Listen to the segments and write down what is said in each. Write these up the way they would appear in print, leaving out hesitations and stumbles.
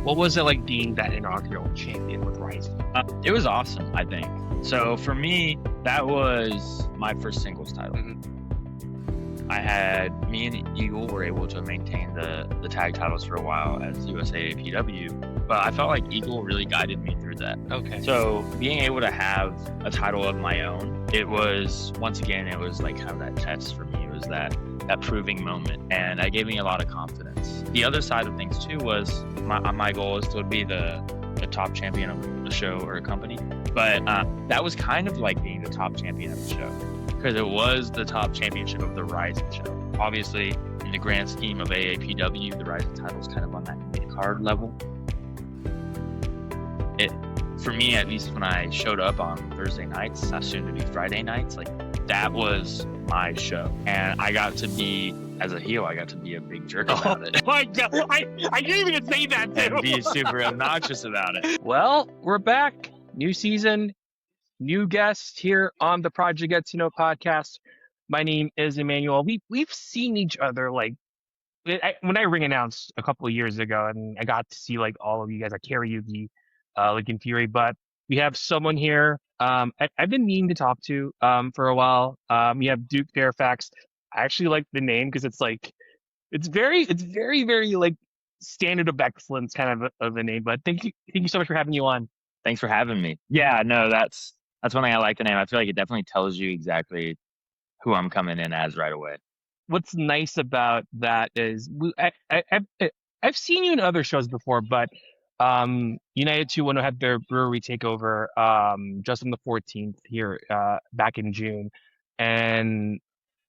What was it like being that inaugural champion with Rising? It was awesome, I think. So for me, that was my first singles title. Me and Eagle were able to maintain the tag titles for a while as USA AAPW, but I felt like Eagle really guided me through that. Okay. So being able to have a title of my own, it was like kind of that test for me. It was that proving moment, and that gave me a lot of confidence. The other side of things too was my goal is to be the top champion of the show or a company, but that was kind of like being the top champion of the show, because it was the top championship of the Rising show. Obviously, in the grand scheme of AAPW, the Rising title is kind of on that mid-card level. For me, at least when I showed up on Thursday nights, soon to be Friday nights, like that was my show. And I got to be, as a heel, I got to be a big jerk about it. Oh my God, I didn't even say that too. And be super obnoxious about it. Well, we're back. New season, new guest here on the Project Get to Know podcast. My name is Emmanuel. We've seen each other like when I ring announced a couple of years ago, and I got to see like all of you guys, like Karaoke, Lincoln Fury. But we have someone here I've been meaning to talk to for a while. We have Duke Fairfax. I actually like the name because it's like it's very very like standard of excellence kind of a name. But thank you so much for having you on. Thanks for having me. Yeah, no, that's one thing I like the name. I feel like it definitely tells you exactly who I'm coming in as right away. What's nice about that is I've seen you in other shows before, but United 210 had their brewery takeover just on the 14th here back in June, and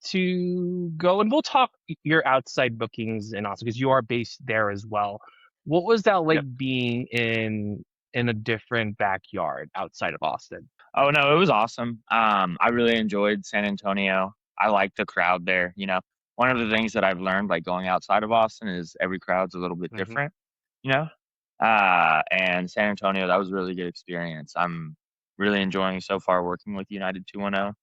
to go, and we'll talk your outside bookings and also because you are based there as well. What was that like being in a different backyard outside of Austin? Oh no, it was awesome. I really enjoyed San Antonio. I like the crowd there. You know, one of the things that I've learned like going outside of Austin is every crowd's a little bit different. You know, and San Antonio, that was a really good experience. I'm really enjoying so far working with United 210.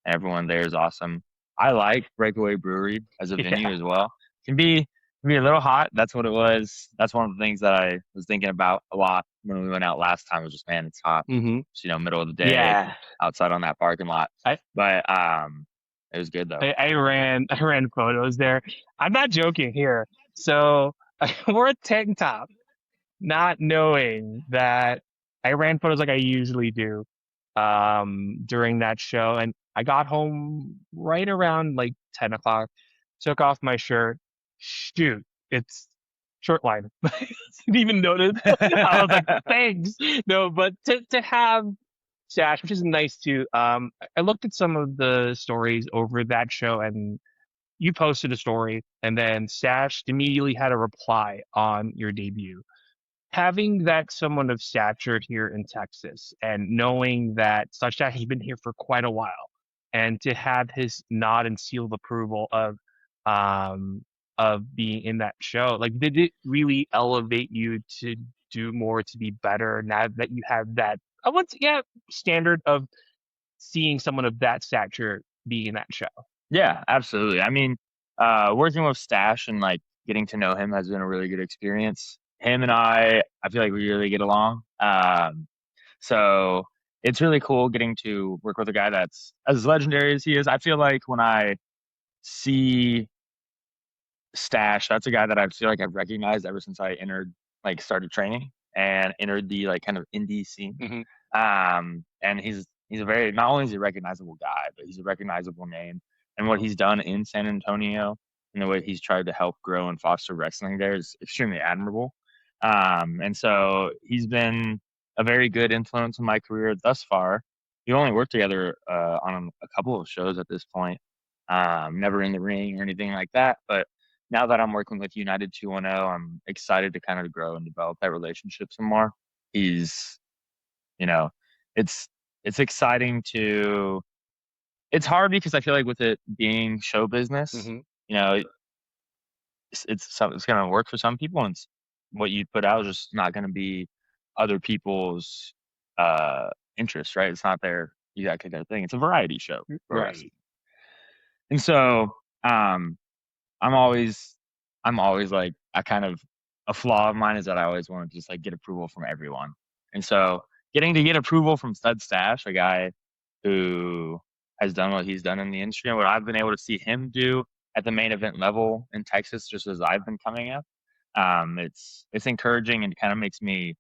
Everyone there is awesome. I like Breakaway Brewery as a venue as well. Can be a little hot. That's what it was. That's one of the things that I was thinking about a lot when we went out last time. Was just, man, it's hot. Just, middle of the day, outside on that parking lot. But it was good though. I ran photos there. I'm not joking here. So I wore a tank top, not knowing that I ran photos like I usually do during that show. And I got home right around like 10 o'clock, took off my shirt. Shoot, it's short line. I didn't even notice. I was like, thanks. No, but to have Stash, which is nice too. I looked at some of the stories over that show, and you posted a story, and then Stash immediately had a reply on your debut. Having that someone of stature here in Texas, and knowing that Stash has been here for quite a while, and to have his nod and seal of approval of being in that show, like did it really elevate you to do more, to be better now that you have that standard of seeing someone of that stature be in that show? Yeah, absolutely. I mean, working with Stash and like getting to know him has been a really good experience. Him and I feel like we really get along. So it's really cool getting to work with a guy that's as legendary as he is. I feel like when I see Stash, that's a guy that I feel like I've recognized ever since I started training and entered the like kind of indie scene. And he's a very, not only is he a recognizable guy, but he's a recognizable name. And what he's done in San Antonio and the way he's tried to help grow and foster wrestling there is extremely admirable. And so he's been a very good influence in my career thus far. We only worked together on a couple of shows at this point, never in the ring or anything like that. But now that I'm working with United 210, I'm excited to kind of grow and develop that relationship some more. He's, it's exciting to. It's hard because I feel like with it being show business, it's going to work for some people, and what you put out is just not going to be other people's interests, right? It's not their exactly their thing. It's a variety show, Right? And so, I'm always like I kind of a flaw of mine is that I always want to just like get approval from everyone. And so getting to get approval from Stud Stash, a guy who has done what he's done in the industry and what I've been able to see him do at the main event level in Texas, just as I've been coming up. It's encouraging and kind of makes me.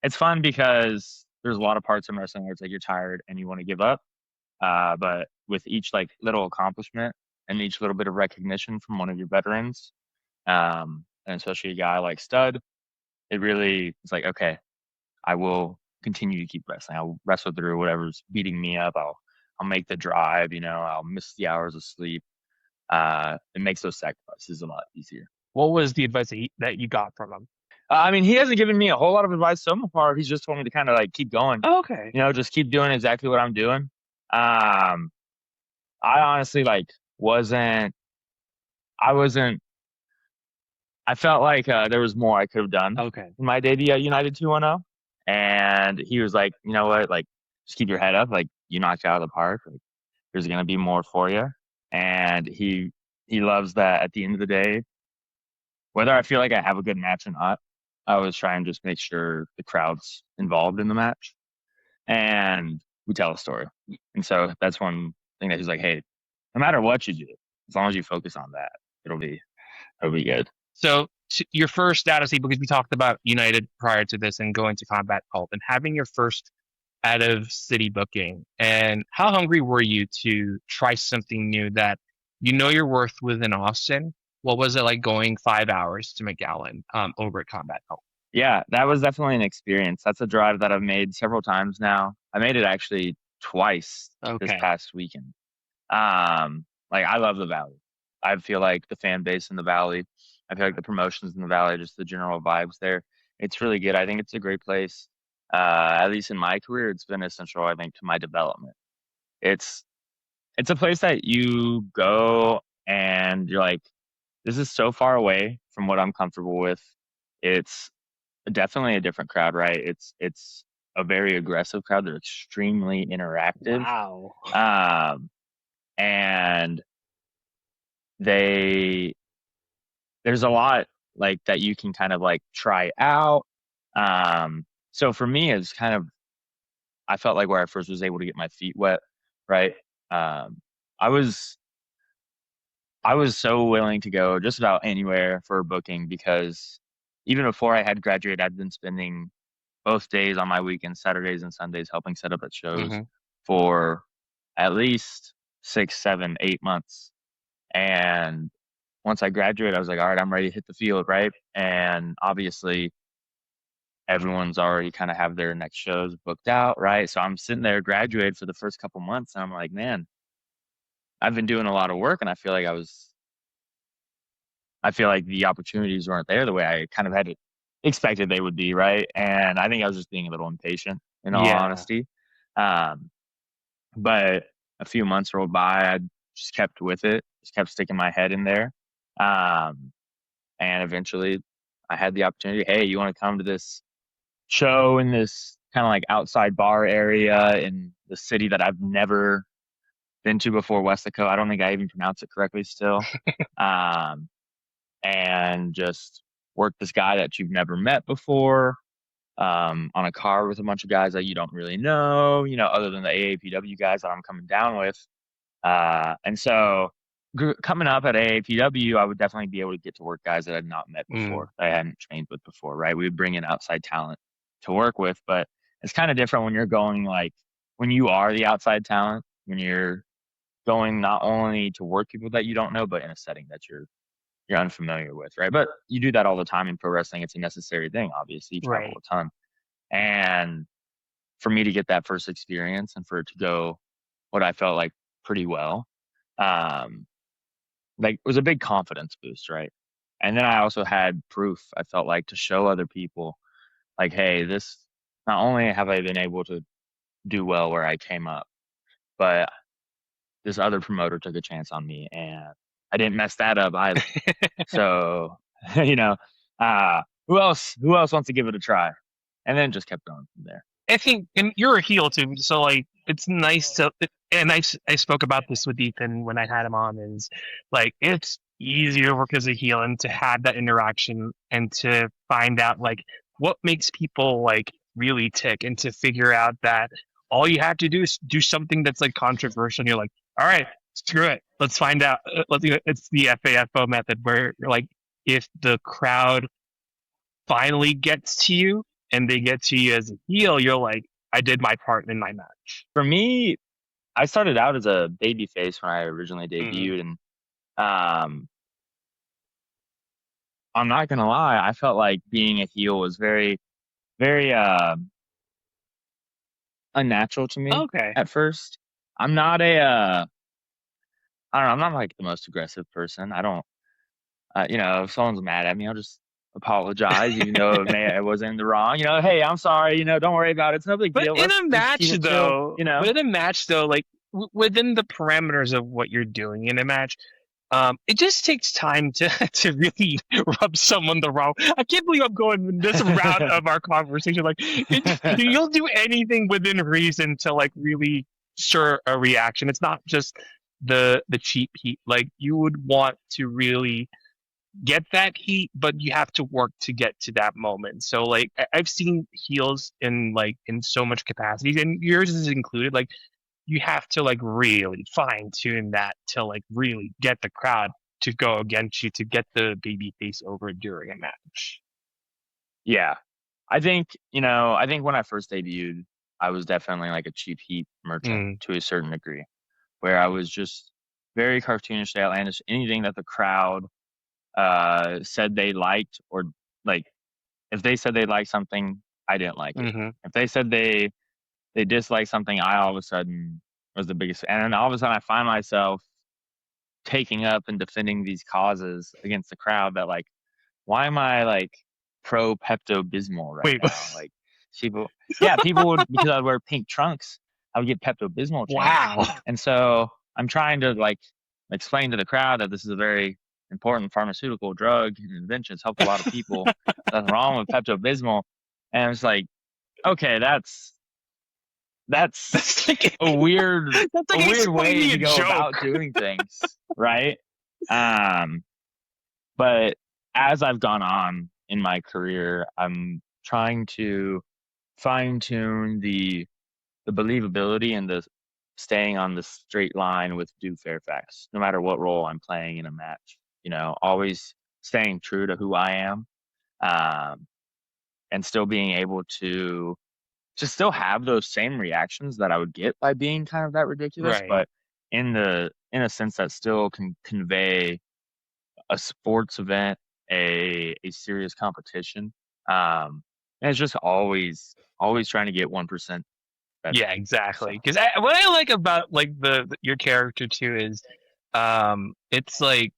It's fun because there's a lot of parts in wrestling where it's like you're tired and you want to give up. But with each like little accomplishment and each little bit of recognition from one of your veterans, and especially a guy like Stud, it really is like, okay, I will continue to keep wrestling. I'll wrestle through whatever's beating me up. I'll make the drive. I'll miss the hours of sleep. It makes those sacrifices a lot easier. What was the advice that you got from him? I mean, he hasn't given me a whole lot of advice so far. He's just told me to kind of like keep going. Oh, okay. Just keep doing exactly what I'm doing. I honestly like wasn't. I wasn't. I felt like there was more I could have done Okay. in my debut at United 210. And he was like, you know what, like just keep your head up. Like you knocked it out of the park. Like there's gonna be more for you. And he loves that at the end of the day, whether I feel like I have a good match or not, I always try and just make sure the crowd's involved in the match. And we tell a story. And so that's one thing that he's like, hey, no matter what you do, as long as you focus on that, it'll be good. So your first out of city, because we talked about United prior to this and going to Combat Cult and having your first out of city booking, and how hungry were you to try something new that your worth within Austin? What was it like going 5 hours to McAllen over at Combat Cult? Yeah, that was definitely an experience. That's a drive that I've made several times now. I made it actually twice this Okay. past weekend. Like I love the Valley. I feel like the fan base in the Valley, I feel like the promotions in the Valley, just the general vibes there. It's really good. I think it's a great place. At least in my career, it's been essential, I think, to my development. It's it's a place that you go and you're like, this is so far away from what I'm comfortable with. It's definitely a different crowd, right? It's a very aggressive crowd. They're extremely interactive. Wow. Um, and they there's a lot like that you can kind of like try out. So for me, it's kind of I felt like where I first was able to get my feet wet, right? Um, I was I was so willing to go just about anywhere for a booking because even before I had graduated, I'd been spending both days on my weekends, Saturdays and Sundays, helping set up at shows Hmm. for at least 6, 7, 8 months. And once I graduated, I was like, all right, I'm ready to hit the field, right? And obviously, everyone's already kind of have their next shows booked out, right? So I'm sitting there, graduated for the first couple months, and I'm like, man, I've been doing a lot of work, and I feel like the opportunities weren't there the way I kind of had expected they would be, right? And I think I was just being a little impatient, in all Yeah. honesty. Um, but a few months rolled by, I just kept with it, just kept sticking my head in there. Um, and eventually I had the opportunity, hey, you want to come to this show in this kind of like outside bar area in the city that I've never been to before, Westico. I don't think I even pronounce it correctly still. Um, and just work this guy that you've never met before on a car with a bunch of guys that you don't really know, other than the AAPW guys that I'm coming down with. And so coming up at AAPW, I would definitely be able to get to work guys that I had not met Mm. before, that I hadn't trained with before, right? We would bring in outside talent to work with, but it's kind of different when you're going like when you are the outside talent, when you're going not only to work people that you don't know, but in a setting that you're unfamiliar with, right? But you do that all the time in pro wrestling. It's a necessary thing, obviously. You travel Right. a ton. And for me to get that first experience and for it to go what I felt like pretty well, um, like it was a big confidence boost, right? And then I also had proof I felt like to show other people, like, hey, this not only have I been able to do well where I came up, but this other promoter took a chance on me and I didn't mess that up either. So, you know, who else wants to give it a try? And then just kept going from there. I think, and you're a heel too, so like it's nice to. And I spoke about this with Ethan when I had him on. Is like it's easier to work as a heel and to have that interaction and to find out like what makes people like really tick and to figure out that all you have to do is do something that's like controversial and you're like, all right, screw it. Let's find out. It's the FAFO method where you're like, if the crowd finally gets to you and they get to you as a heel, you're like, I did my part in my match. For me, I started out as a baby face when I originally Hmm. debuted, and um, I'm not gonna lie, I felt like being a heel was very, very unnatural to me Okay. at first. I'm not a I don't know, I'm not like the most aggressive person. I don't if someone's mad at me, I'll just apologize, even though I wasn't in the wrong. Hey, I'm sorry. Don't worry about it. It's no big But deal. in Let's a just match, keep it chill. though, like within the parameters of what you're doing in a match, it just takes time to to really rub someone the wrong. I can't believe I'm going this route of our conversation. Like, you'll do anything within reason to like really stir a reaction. It's not just the cheap heat. Like, you would want to really get that heat, but you have to work to get to that moment. So like I've seen heels in like in so much capacities, and yours is included. Like you have to like really fine tune that to like really get the crowd to go against you to get the baby face over during a match. Yeah. I think when I first debuted, I was definitely like a cheap heat merchant Mm, to a certain degree, where I was just very cartoonishly outlandish. Anything that the crowd said they liked, or like if they said they liked something, I didn't like it. hmm. If they said they disliked something, I all of a sudden was the biggest. And then all of a sudden, I find myself taking up and defending these causes against the crowd. That like, why am I like pro Pepto Bismol right Wait, now? Like, people, yeah, people would, because I would wear pink trunks, I would get Pepto Bismol chants, wow. and so I'm trying to like explain to the crowd that this is a very important pharmaceutical drug and invention. It's helped a lot of people. Nothing wrong with Pepto Bismol, and it's like, okay, that's That's like a weird that's a like weird way explaining a to go about joke. doing things, right? Um, but as I've gone on in my career, I'm trying to fine tune the believability and the staying on the straight line with Duke Fairfax, no matter what role I'm playing in a match. Always staying true to who I am, um, and still being able to still have those same reactions that I would get by being kind of that ridiculous, Right. but in a sense that still can convey a sports event, a serious competition. And it's just always trying to get 1% better. Yeah, So exactly. Because what I like about like your character too is, it's like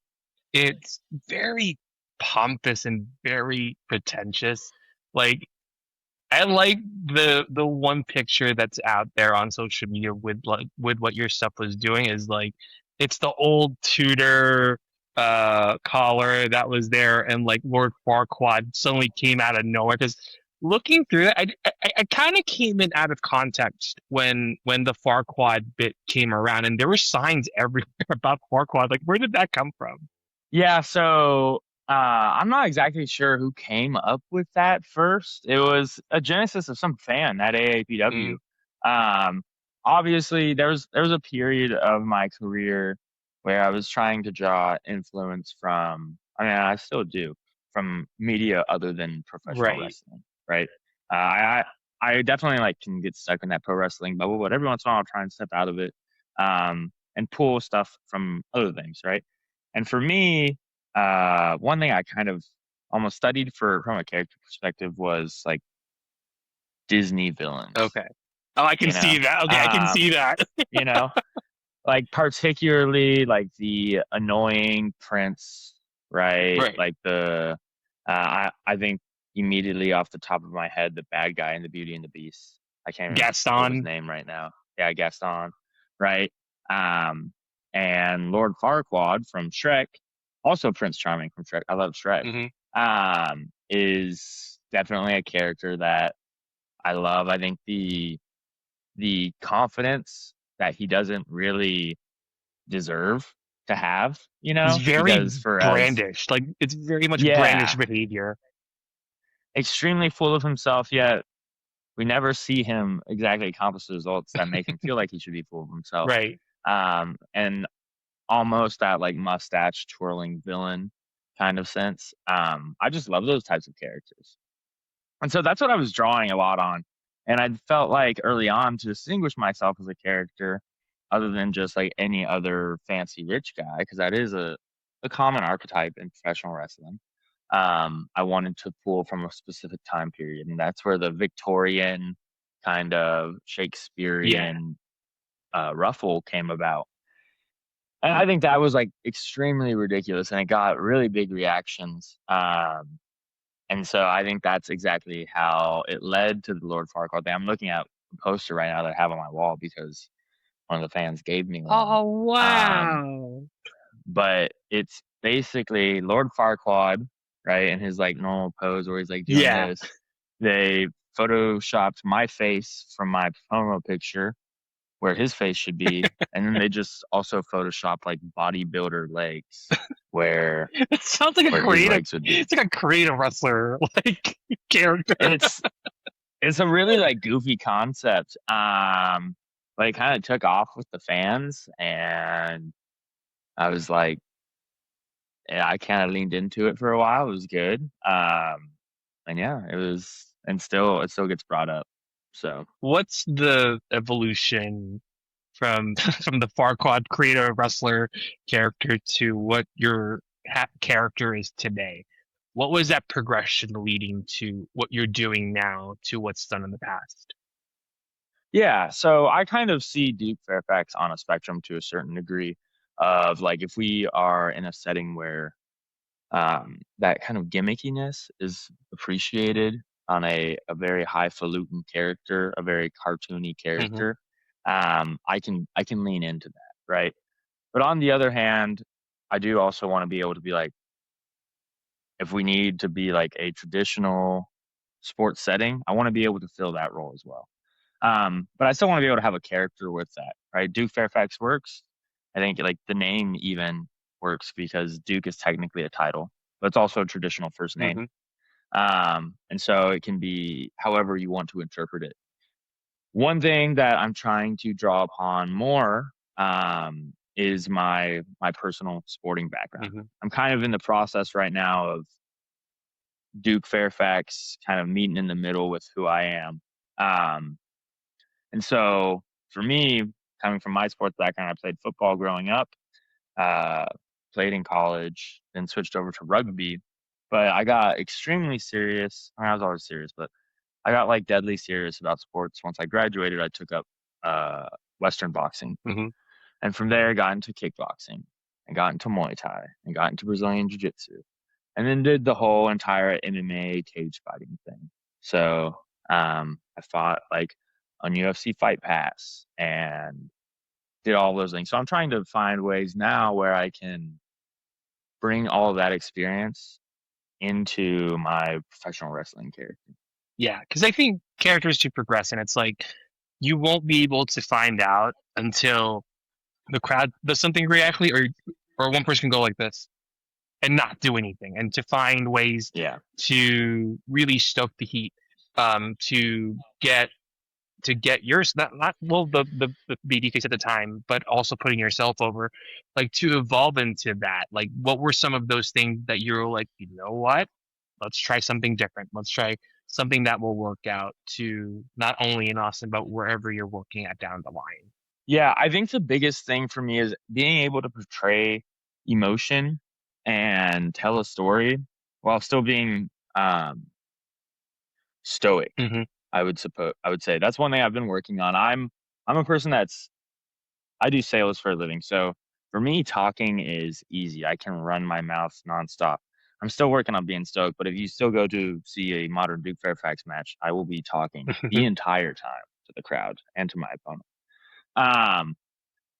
it's very pompous and very pretentious. Like I like the one picture that's out there on social media with like with what your stuff was doing is like it's the old Tudor collar that was there and like Lord Farquaad suddenly came out of nowhere because looking through it I kind of came in out of context when the Farquaad bit came around and there were signs everywhere about Farquaad like where did that come from? yeah, so I'm not exactly sure who came up with that first. It was a genesis of some fan at AAPW. Mm, Um, Obviously, there was a period of my career where I was trying to draw influence from. I mean, I still do, from media other than professional right. wrestling, right? I definitely like can get stuck in that pro wrestling bubble, but every once in a while I'll try and step out of it, and pull stuff from other things, right? And for me, one thing I kind of almost studied for from a character perspective was like Disney villains, Okay. Oh, I can you know, see that. Okay, I can um, see that. you know, like particularly like the annoying prince, right? Right. Like I think immediately off the top of my head, the bad guy in the Beauty and the Beast. I can't even think of his Gaston. name right now. Yeah, Gaston, right? Um, and Lord Farquaad from Shrek, also Prince Charming from Shrek. I love Shrek. Hmm. Is definitely a character that I love. I think the confidence that he doesn't really deserve to have, It's very because for as brandish. Like it's very much brandish yeah, behavior. extremely full of himself, yet we never see him exactly accomplish the results that make him feel like he should be full of himself. Right. And almost that like mustache twirling villain kind of sense. I just love those types of characters. And so that's what I was drawing a lot on. And I felt like early on to distinguish myself as a character, other than just like any other fancy rich guy, because that is a common archetype in professional wrestling. I wanted to pull from a specific time period, and that's where the Victorian kind of Yeah. Shakespearean ruffle came about. And I think that was like extremely ridiculous, and it got really big reactions. And so I think that's exactly how it led to the Lord Farquaad thing. I'm looking at a poster right now that I have on my wall because one of the fans gave me one. Oh Um, wow. but it's basically Lord Farquaad, right, in his like normal pose where he's like doing Yeah. this. They photoshopped my face from my promo picture where his face should be, and then they just also photoshopped like bodybuilder legs where It sounds like a his creative. legs would be. It's like a creative wrestler like character. It's It's a really, like, goofy concept, but it kinda took off with the fans, and I was like yeah, I kinda leaned into it for a while, it was good, and yeah, it still gets brought up, so. What's the evolution from from the Farquaad creator wrestler character to what your character is today? What was that progression leading to what you're doing now to what's done in the past? Yeah, so I kind of see Duke Fairfax on a spectrum to a certain degree of, like, if we are in a setting where that kind of gimmickiness is appreciated on a very highfalutin character, a very cartoony Hmm. character. I can lean into that, right? But on the other hand, I do also want to be able to be like, if we need to be like a traditional sports setting, I want to be able to fill that role as well. But I still want to be able to have a character with that, right? Duke Fairfax works. I think like the name even works because Duke is technically a title, but it's also a traditional first name. Hmm. And so it can be however you want to interpret it. One thing that I'm trying to draw upon more is my personal sporting background. Hmm. I'm kind of in the process right now of Duke Fairfax kind of meeting in the middle with who I am. Um, and so for me, coming from my sports background, I played football growing up, uh, played in college, then switched over to rugby. But I got extremely serious. I was always serious, but I got like deadly serious about sports. Once I graduated, I took up uh, Western boxing. Hmm. And from there, I got into kickboxing and got into Muay Thai and got into Brazilian Jiu Jitsu and then did the whole entire MMA cage fighting thing. So I fought like on UFC Fight Pass and did all those things. So I'm trying to find ways now where I can bring all of that experience into my professional wrestling character. Yeah, because I think characters to progress, and it's like you won't be able to find out until the crowd does something great, actually, or one person can go like this and not do anything, and to find ways Yeah. to really stoke the heat, to get yours not well the baby face at the time, but also putting yourself over, like to evolve into that. Like, what were some of those things that you're like, you know what? Let's try something different. Let's try something that will work out to not only in Austin, but wherever you're working at down the line. Yeah, I think the biggest thing for me is being able to portray emotion and tell a story while still being stoic. Hmm. I would say that's one thing I've been working on. I'm a person I do sales for a living. So for me, talking is easy. I can run my mouth nonstop. I'm still working on being stoked, but if you still go to see a modern Duke Fairfax match, I will be talking the entire time to the crowd and to my opponent. Um,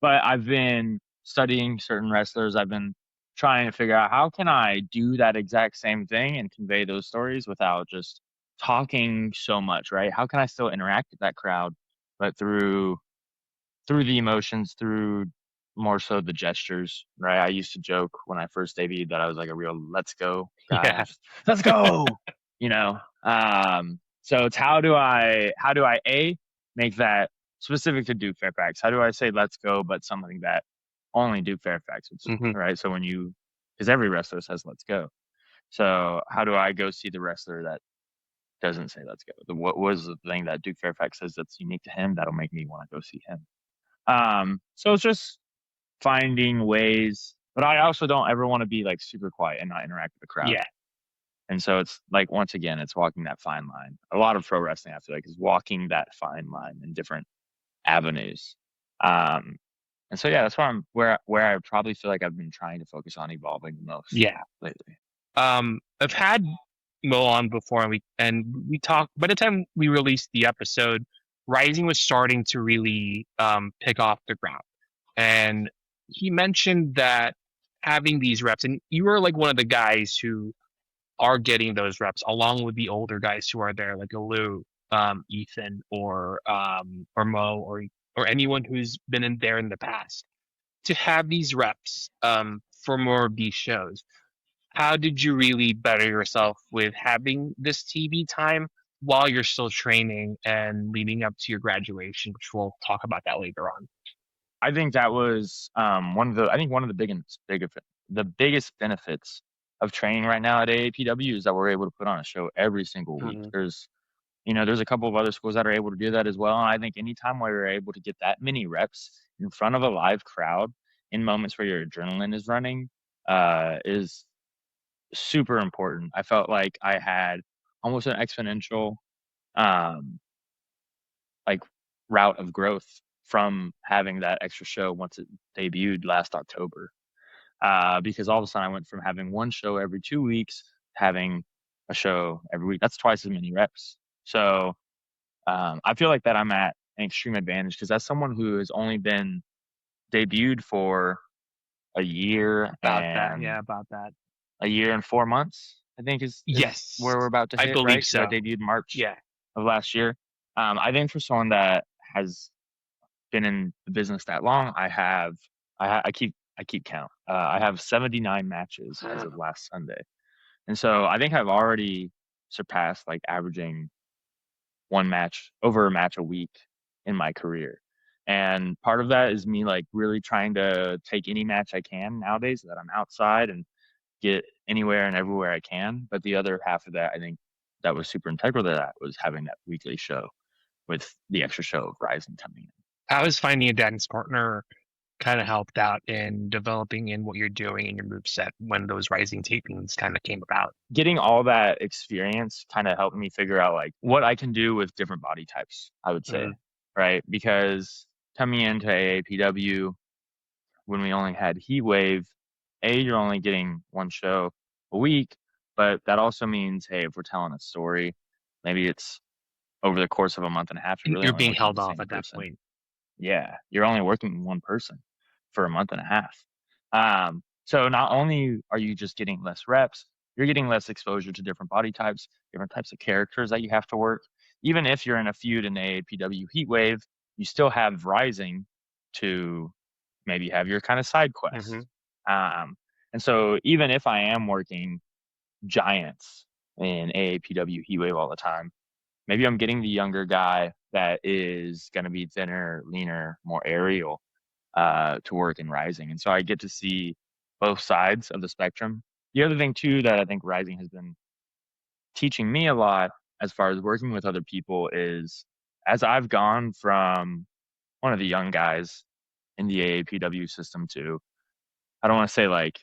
but I've been studying certain wrestlers. I've been trying to figure out how can I do that exact same thing and convey those stories without just talking so much, right? How can I still interact with that crowd, but through the emotions, through more so the gestures, right? I used to joke when I first debuted that I was like a real let's go guy. I Yeah. was just, let's go, you know. So it's how do I a make that specific to Duke Fairfax? How do I say let's go, but something that only Duke Fairfax would say, Hmm. right? So because every wrestler says let's go. So how do I go see the wrestler that doesn't say let's go? What was the thing that Duke Fairfax says that's unique to him that'll make me want to go see him? So it's just finding ways, but I also don't ever want to be like super quiet and not interact with the crowd. Yeah. And so it's like once again, it's walking that fine line. A lot of pro wrestling, I feel like, is walking that fine line in different avenues. Um, and so yeah, that's where I probably feel like I've been trying to focus on evolving the most Yeah. lately. I've had Mo on before, and we talked. By the time we released the episode, Rising was starting to really pick off the ground, and he mentioned that having these reps, and you were like one of the guys who are getting those reps, along with the older guys who are there, like a Lou, Ethan, or Mo, or anyone who's been in there in the past, to have these reps for more of these shows. How did you really better yourself with having this TV time while you're still training and leading up to your graduation, which we'll talk about that later on? I think that was one of the biggest benefits of training right now at AAPW is that we're able to put on a show every single week. Mhm. There's a couple of other schools that are able to do that as well. And I think anytime where you're able to get that many reps in front of a live crowd in moments where your adrenaline is running, is super important. I felt like I had almost an exponential, um, like route of growth from having that extra show once it debuted last October. Because all of a sudden I went from having one show every 2 weeks to having a show every week. That's twice as many reps. So I feel like that I'm at an extreme advantage because as someone who has only been debuted for a year About that, and yeah, about that. a year and 4 months, I think is Yes, where we're about to I hit, right? believe Because I so. debuted March Yeah. of last year. I think for someone that has been in the business that long, I keep count. I have 79 matches as of last Sunday, and so I think I've already surpassed like averaging over a match a week in my career. And part of that is me like really trying to take any match I can nowadays that I'm outside and get anywhere and everywhere I can. But the other half of that, I think that was super integral to that was having that weekly show with the extra show of Rising coming in. How is finding a dance partner kind of helped out in developing in what you're doing in your move set when those rising tapings kind of came about? Getting all that experience kind of helped me figure out like what I can do with different body types, I would say, Hmm. right? Because coming into AAPW, when we only had Heat Wave, you're only getting one show a week, but that also means, hey, if we're telling a story, maybe it's over the course of a month and a half, you're And really you're only being working with held the off same at that person. point. Yeah, you're only working one person for a month and a half. So not only are you just getting less reps, you're getting less exposure to different body types, different types of characters that you have to work. Even if you're in a feud in AAPW Heatwave, you still have Rising to maybe have your kind of side Hmm. quests. Um, and so even if I am working giants in AAPW Heatwave all the time, maybe I'm getting the younger guy that is going to be thinner, leaner, more aerial to work in Rising. And so I get to see both sides of the spectrum. The other thing, too, that I think Rising has been teaching me a lot as far as working with other people is as I've gone from one of the young guys in the AAPW system to, I don't want to say like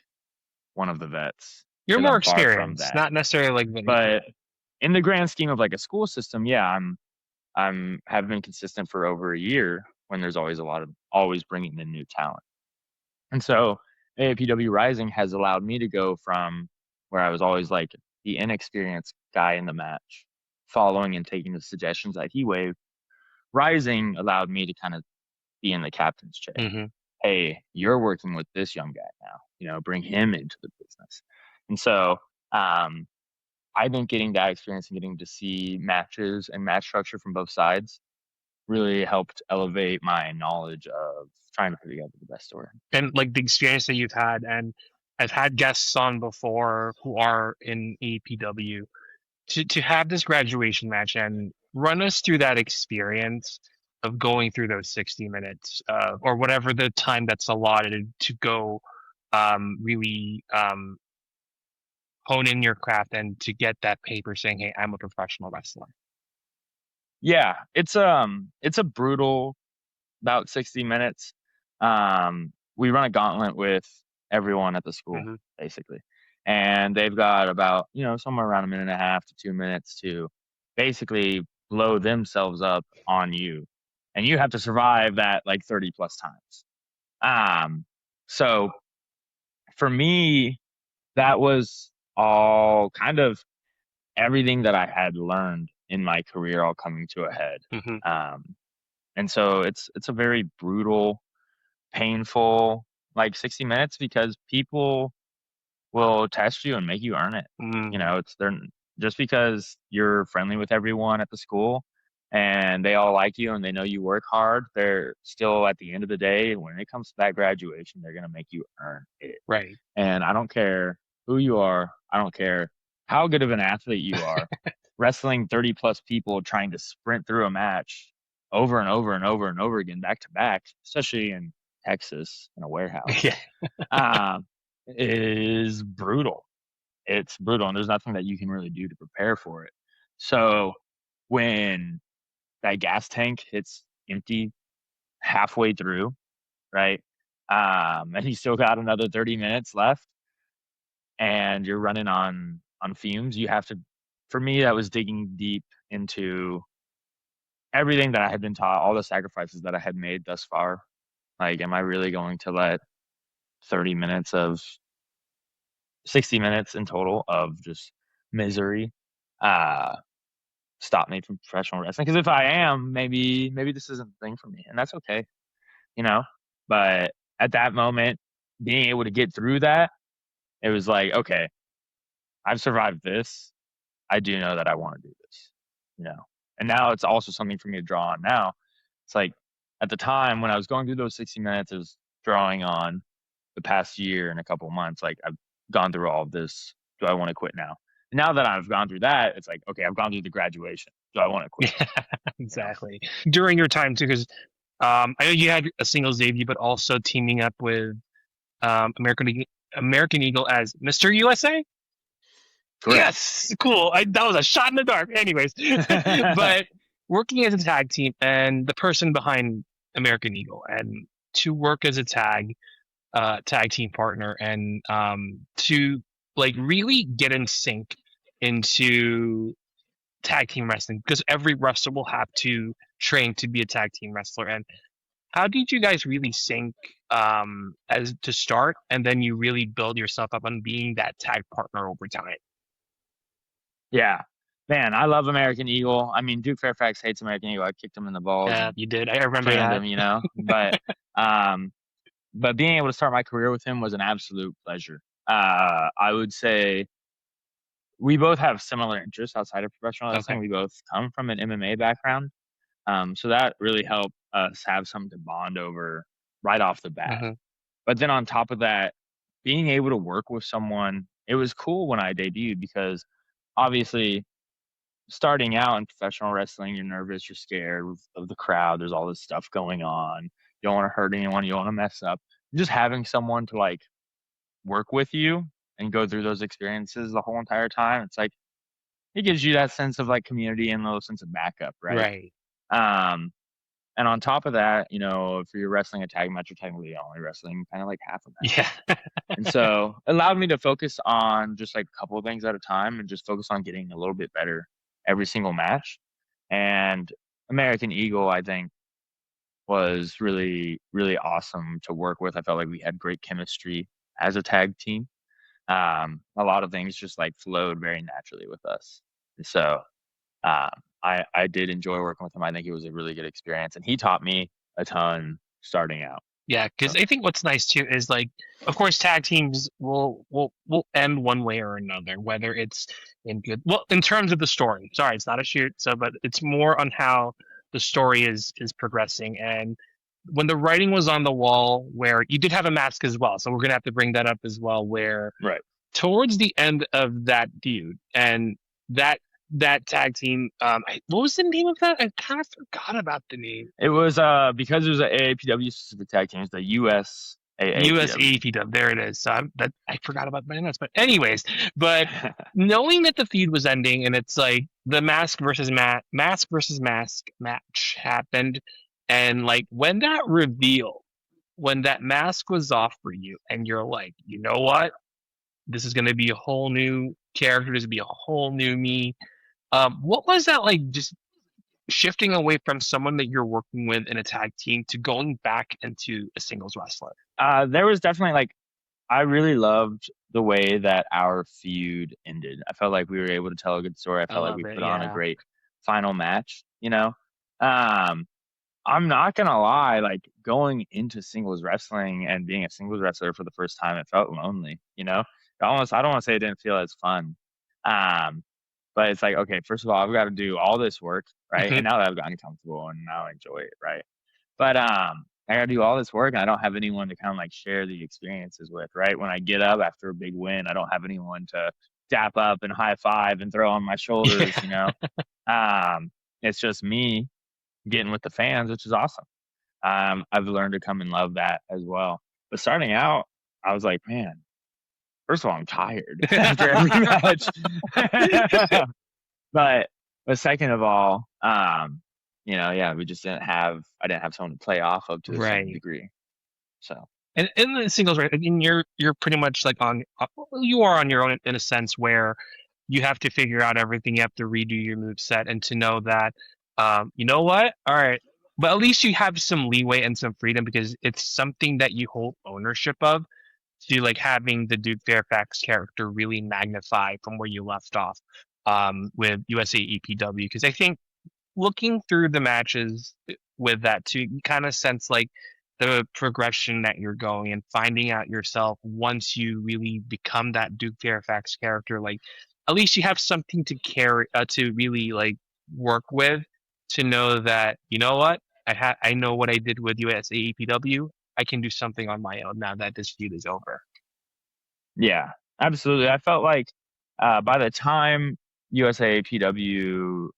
one of the vets You're because more I'm far from experienced, that. not necessarily like Vinny. But in the grand scheme of like a school system, yeah, have been consistent for over a year when there's always bringing in new talent. And so AAPW Rising has allowed me to go from where I was always like the inexperienced guy in the match, following and taking the suggestions that he waved. Rising allowed me to kind of be in the captain's chair. Hmm. Hey, you're working with this young guy now, bring him into the business. And so um, I think getting that experience and getting to see matches and match structure from both sides really helped elevate my knowledge of trying to put together the best story. And like the experience that you've had, and I've had guests on before who are in APW to have this graduation match and run us through that experience of going through those 60 minutes or whatever the time that's allotted to go really hone in your craft and to get that paper saying, hey, I'm a professional wrestler. Yeah, it's a brutal about 60 minutes. We run a gauntlet with everyone at the school, Hmm. basically. And they've got about, somewhere around a minute and a half to 2 minutes to basically blow themselves up on you. And you have to survive that like 30 plus times. So for me, that was all kind of everything that I had learned in my career all coming to a head. Hmm. Um, and so it's a very brutal, painful like 60 minutes because people will test you and make you earn it. Mm, They're just because you're friendly with everyone at the school and they all like you and they know you work hard, they're still at the end of the day, when it comes to that graduation, they're going to make you earn it. right. And I don't care who you are. I don't care how good of an athlete you are. Wrestling 30 plus people trying to sprint through a match over and over and over and over again, back to back, especially in Texas in a warehouse, Yeah. um, is brutal. It's brutal, and there's nothing that you can really do to prepare for it. So when that gas tank hits empty halfway through, right? And you still got another 30 minutes left and you're running on fumes, you have to for me that was digging deep into everything that I had been taught, all the sacrifices that I had made thus far. Like, am I really going to let 30 minutes of 60 minutes in total of just misery uh stop me from professional wrestling? Because if I am, maybe this isn't the thing for me, and that's okay, you know. But at that moment, being able to get through that, it was like, okay, I've survived this. I do know that I want to do this, you know. And now it's also something for me to draw on now. It's like at the time when I was going through those 60 minutes, it was drawing on the past year and a couple of months. Like, I've gone through all of this. Do I want to quit now? Now that I've gone through that, it's like, okay, I've gone through the graduation. Do I want to quit? Yeah, You know? exactly. During your time too, because I know you had a singles debut, but also teaming up with American Eagle as Mr. USA. Correct. Yes, cool. That was a shot in the dark. Anyways, but working as a tag team and the person behind American Eagle and to work as a tag team partner and to like really get in sync into tag team wrestling because every wrestler will have to train to be a tag team wrestler. And how did you guys really sync as to start and then you really build yourself up on being that tag partner over time? Yeah. Man, I love American Eagle. I mean, Duke Fairfax hates American Eagle. I kicked him in the balls Yeah, and you did. I remember canned that. him. Um, but being able to start my career with him was an absolute pleasure. I would say we both have similar interests outside of professional Okay. wrestling. We both come from an MMA background. So that really helped us have something to bond over right off the bat. Hmm. But then on top of that, being able to work with someone, it was cool when I debuted because obviously starting out in professional wrestling, you're nervous, you're scared of the crowd. There's all this stuff going on. You don't want to hurt anyone. You don't want to mess up. Just having someone to like work with you and go through those experiences the whole entire time, it's like it gives you that sense of like community and a little sense of backup, right? Right. Um, and on top of that, if you're wrestling a tag match, you're technically only wrestling kind of like half a Yeah. match. And so it allowed me to focus on just like a couple of things at a time and just focus on getting a little bit better every single match. And American Eagle, I think, was really, really awesome to work with. I felt like we had great chemistry as a tag team. A lot of things just like flowed very naturally with us. And so um, I did enjoy working with him. I think it was a really good experience, and he taught me a ton starting out. Yeah, because So I think what's nice too is like, of course, tag teams will end one way or another, whether it's in good, well, in terms of the story. Sorry, it's not a shoot, so but it's more on how the story is progressing. And when the writing was on the wall, where you did have a mask as well, so we're gonna have to bring that up as well, where Right. towards the end of that feud and that that tag team, what was the name of that? I kind of forgot about the name. It was because it was an AAPW specific tag team, it's the US US AAPW. AEW. There it is. So that I forgot about my notes, but anyways, but knowing that the feud was ending and it's like the mask versus mask match happened, and like when that reveal, when that mask was off for you, and you're like, you know what, this is going to be a whole new character. This is going to be a whole new me. What was that like? Just shifting away from someone that you're working with in a tag team to going back into a singles wrestler. There was definitely like I really loved the way that our feud ended. I felt like we were able to tell a good story. I I felt like love we it. put on a Yeah. great final match, you know. Um, I'm not gonna lie, like going into singles wrestling and being a singles wrestler for the first time, it felt lonely, you know. I don't want to say it didn't feel as fun. Um, but it's like, okay, first of all, I've got to do all this work, right? And now that I've gotten comfortable and now I enjoy it, right? But I gotta do all this work and I don't have anyone to kind of like share the experiences with, right? When I get up after a big win, I don't have anyone to dap up and high five and throw on my shoulders, you know. It's just me getting with the fans, which is awesome. I've learned to come and love that as well. But starting out, I was like, man, first of all, I'm tired after every match. but but second of all, yeah, we just I didn't have someone to play off of to the same Right. degree. So And in the singles, right? I mean, you're pretty much like you are on your own in a sense where you have to figure out everything. You have to redo your move set, and to know that, you know what? All right, but at least you have some leeway and some freedom because it's something that you hold ownership of. To like having the Duke Fairfax character really magnify from where you left off, with USA EPW, because I think looking through the matches with that too, you kind of sense like the progression that you're going and finding out yourself once you really become that Duke Fairfax character. Like, at least you have something to carry, to really like work with, to know that, you know what, I know what I did with you as AEPW. I can do something on my own now that this feud is over. yeah, absolutely. I felt like by the time USA PW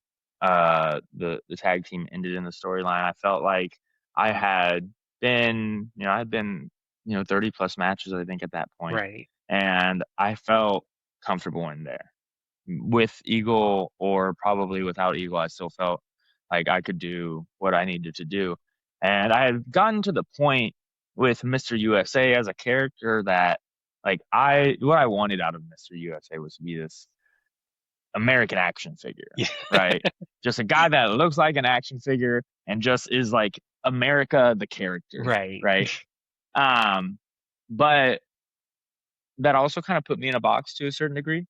the tag team ended in the storyline, I felt like I had I had been 30 plus matches I think at that point, Right. and I felt comfortable in there. With Eagle or probably without Eagle, I still felt like I could do what I needed to do. And I had gotten to the point with Mr. USA as a character that like what I wanted out of Mr. USA was to be this American action figure, Yeah. right? Just a guy that looks like an action figure and just is like America the character, Right. right? Um, but that also kind of put me in a box to a certain degree.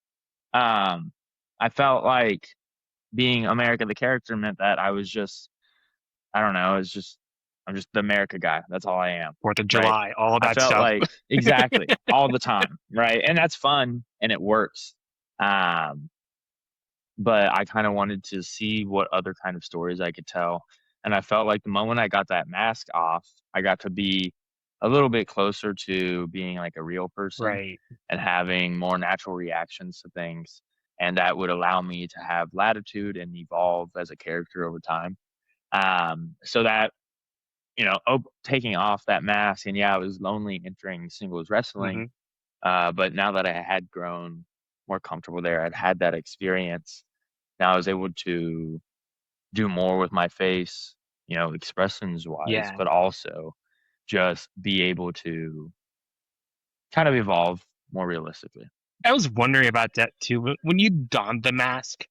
Um, I felt like being America the character meant that I was just I don't know, I'm just the America guy. That's all I am, 4th of right? July, all I that felt stuff. like exactly all the time, right? And that's fun and it works. Um, but I kind of wanted to see what other kind of stories I could tell. And I felt like the moment I got that mask off, I got to be a little bit closer to being like a real person Right. and having more natural reactions to things. And that would allow me to have latitude and evolve as a character over time. So that, taking off that mask, and yeah, I was lonely entering singles wrestling. Hmm. But now that I had grown more comfortable there, I'd had that experience. Now I was able to do more with my face, expressions wise, Yeah. but also just be able to kind of evolve more realistically. I was wondering about that too. When you donned the mask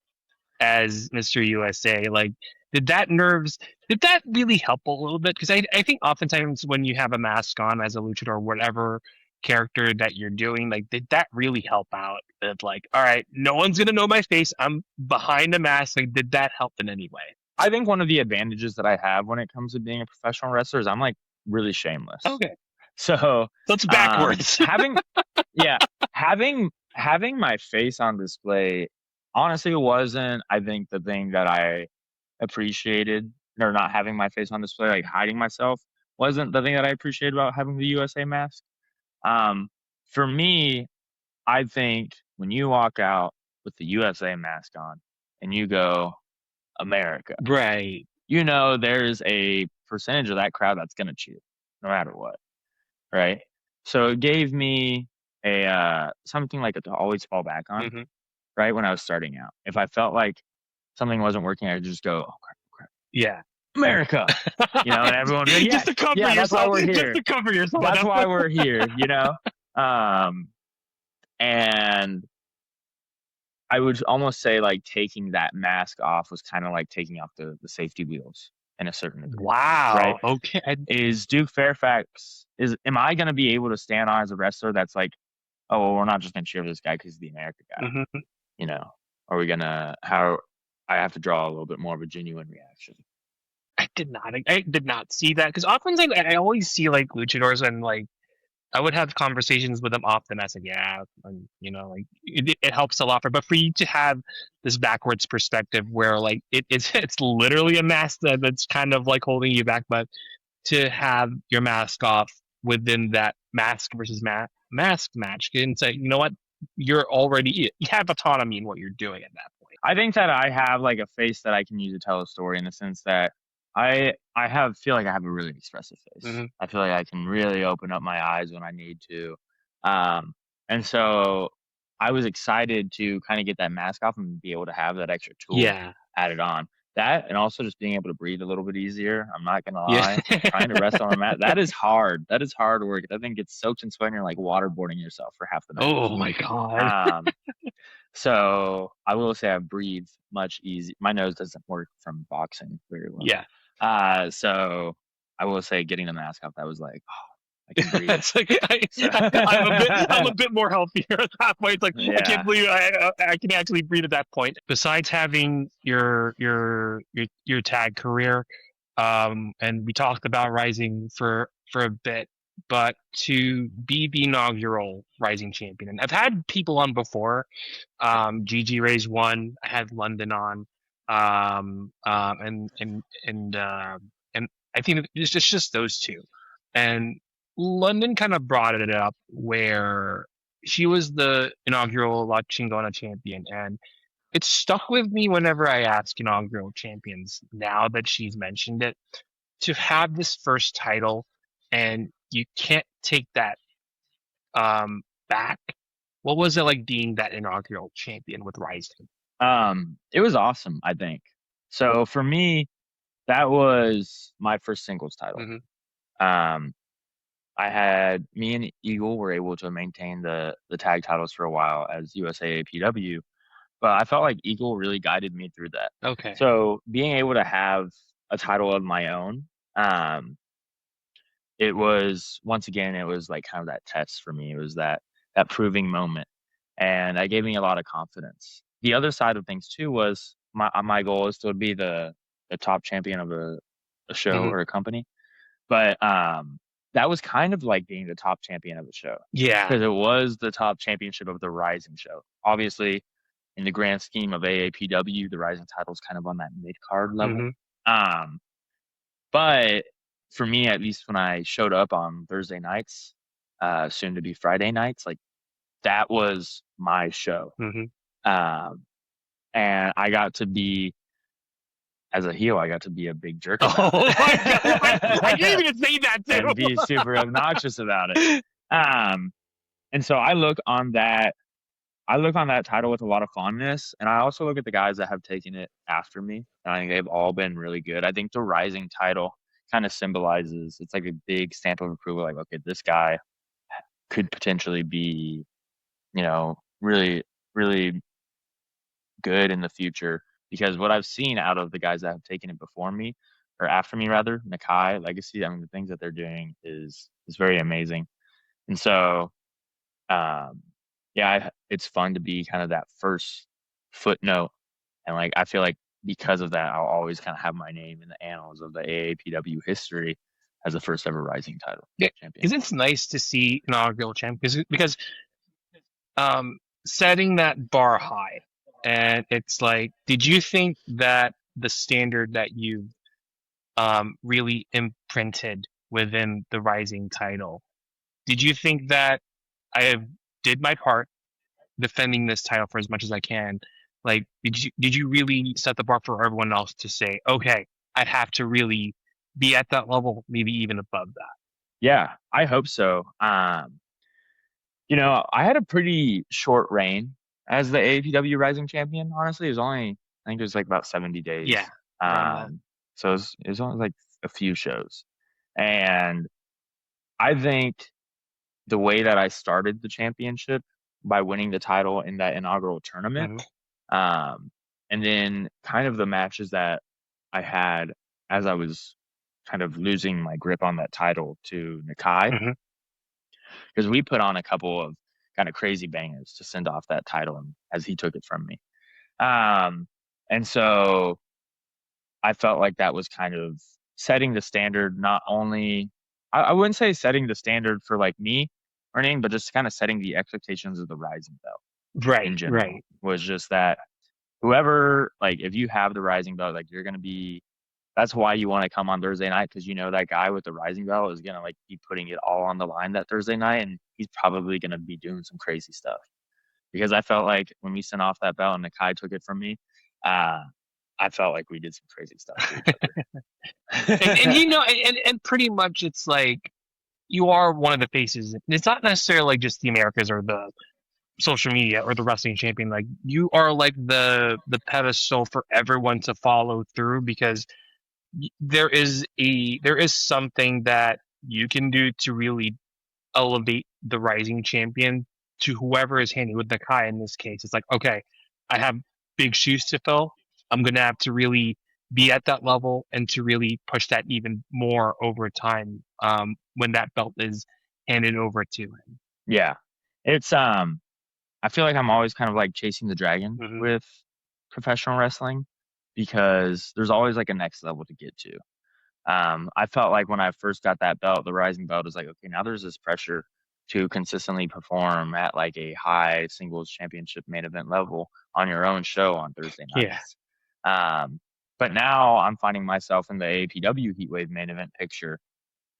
as Mr. USA, like, did that nerves, did that really help a little bit? Because I think oftentimes when you have a mask on as a luchador or whatever character that you're doing, like, did that really help out? That, like, all right, no one's going to know my face. I'm behind the mask. Like, did that help in any way? I think one of the advantages that I have when it comes to being a professional wrestler is I'm like really shameless. Okay. So So it's backwards. having yeah, having my face on display honestly wasn't I think the thing that I appreciated or not having my face on display, like hiding myself, wasn't the thing that I appreciated about having the USA mask. Um, for me, I think when you walk out with the USA mask on and you go America, Right. you know there's a percentage of that crowd that's gonna cheer no matter what, right? So it gave me a something like to always fall back on, Hmm. right? When I was starting out, if I felt like something wasn't working, I would just go, oh crap, crap, Yeah. America, and everyone would be like, yeah, Just to cover yeah, that's why yourself. we're Just here. to cover yourself at That's that why point. we're here. Um, and I would almost say like taking that mask off was kind of like taking off the safety wheels in a certain degree, right? Wow. Okay. Is Duke Fairfax am I going to be able to stand on as a wrestler that's like, oh, well, we're not just going to cheer for this guy because he's the America guy, Mhm. you know? Are we gonna how I have to draw a little bit more of a genuine reaction? I did not see that because often I always see like luchadors and like I would have conversations with them often. I said, yeah, and, like it helps a lot but for you to have this backwards perspective where like it's literally a mask that's kind of like holding you back, but to have your mask off within that mask versus mask match and say, you know what, you have autonomy in what you're doing at that point. I think that I have like a face that I can use to tell a story in the sense that I feel like I have a really expressive face. Hmm. I feel like I can really open up my eyes when I need to. Um, and so I was excited to kind of get that mask off and be able to have that extra tool Yeah. added on. That and also just being able to breathe a little bit easier. I'm not gonna Yeah. lie. Trying to rest on a mat, that is hard. That is hard work. That thing gets soaked in sweat and you're like waterboarding yourself for half the match. Oh my god. Um, so I will say I breathe much easy. My nose doesn't work from boxing very well. Yeah. So I will say getting the mask off, that was like, oh, I can breathe. It's like So I'm a bit more healthier at that point. It's like I can't yeah. believe I can actually breathe at that point. Besides having your tag career, and we talked about Rising for a bit, but to be the inaugural Rising champion, and I've had people on before. Gigi Ray's one. I had London on, and I think it's just those two, and London kind of brought it up where she was the inaugural La Chingona champion, and it stuck with me whenever I ask inaugural champions now that she's mentioned it to have this first title, and you can't take that back. What was it like being that inaugural champion with Rising? It was awesome, I think. So for me, that was my first singles title. Hmm. Um, I had me and Eagle were able to maintain the tag titles for a while as USA APW, but I felt like Eagle really guided me through that. Okay. So being able to have a title of my own, it was once again it was like kind of that test for me. It was that proving moment, and that gave me a lot of confidence. The other side of things too was my goal is to be the top champion of a show Hmm. or a company, but that was kind of like being the top champion of a show Yeah. because it was the top championship of the Rising show. Obviously, in the grand scheme of AAPW, the Rising title is kind of on that mid card level. Hmm. Um, but for me, at least when I showed up on Thursday nights, soon to be Friday nights, like that was my show. Hmm. Um, and I got to be, as a heel, I got to be a big jerk about Oh my god! I it can't even say that and be super obnoxious about it. too. Um, and so I look on that title with a lot of fondness, and I also look at the guys that have taken it after me, and I think they've all been really good. I think the Rising title kind of symbolizes it's like a big stamp of approval, like, okay, this guy could potentially be, really, really good in the future. Because what I've seen out of the guys that have taken it before me, or after me rather, Nakai, Legacy, I mean, the things that they're doing is very amazing. And so yeah, it's fun to be kind of that first footnote, and like I feel like because of that, I'll always kind of have my name in the annals of the AAPW history as the first ever Rising title Yeah, champion. because it's nice to see inaugural champ because setting that bar high, and it's like, did you think that the standard that you really imprinted within the Rising title. Did you think that I have did my part defending this title for as much as I can? Like, did you really set the bar for everyone else to say, okay, I have to really be at that level, maybe even above that? Yeah, I hope so. I had a pretty short reign as the AAPW Rising Champion. Honestly, it was only I think it was like about 70 Yeah, days. around that. So it was only like a few shows, and I think the way that I started the championship by winning the title in that inaugural tournament, Hmm. um, and then kind of the matches that I had as I was kind of losing my grip on that title to Nakai, Hmm. because we put on a couple of kind of crazy bangers to send off that title and as he took it from me. Um, and so I felt like that was kind of setting the standard, not only, I wouldn't say setting the standard for like me or anything, but just kind of setting the expectations of the Rising Belt Right, in general right. was just that whoever, like, if you have the Rising Belt, like, you're going to be, that's why you want to come on Thursday night because you know that guy with the Rising Belt is going to like be putting it all on the line that Thursday night and he's probably going to be doing some crazy stuff. Because I felt like when we sent off that belt and Nakai took it from me, uh, I felt like we did some crazy stuff to each And other. and pretty much it's like you are one of the faces. It's not necessarily like just the Americas or the social media or the wrestling champion. Like you are like the pedestal for everyone to follow through because there is something that you can do to really elevate the rising champion to whoever is handing with the Kai in this case. It's like, okay, I have big shoes to fill. I'm gonna have to really be at that level and to really push that even more over time when that belt is handed over to him. Yeah. It's I feel like I'm always kind of like chasing the dragon Hmm. with professional wrestling because there's always like a next level to get to. I felt like when I first got that belt, the rising belt is like, okay, now there's this pressure to consistently perform at like a high singles championship main event level on your own show on Thursday Yeah. nights. Um, but now I'm finding myself in the AAPW Heatwave main event picture,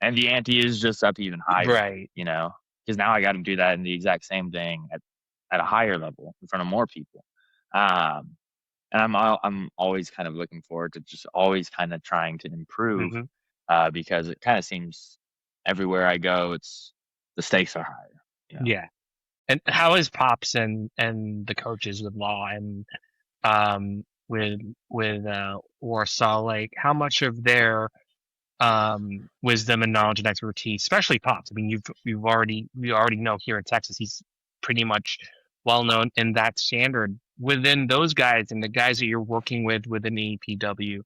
and the ante is just up even higher, Right. because now I got to do that in the exact same thing at a higher level in front of more people. Um, and I'm always kind of looking forward to just always kind of trying to improve, Hmm. because it kind of seems everywhere I go, it's the stakes are higher. Yeah. And how is Pops and the coaches with Law and with Warsaw, like how much of their wisdom and knowledge and expertise, especially Pops. I mean, we already know here in Texas he's pretty much well known in that standard. Within those guys and the guys that you're working with within APW,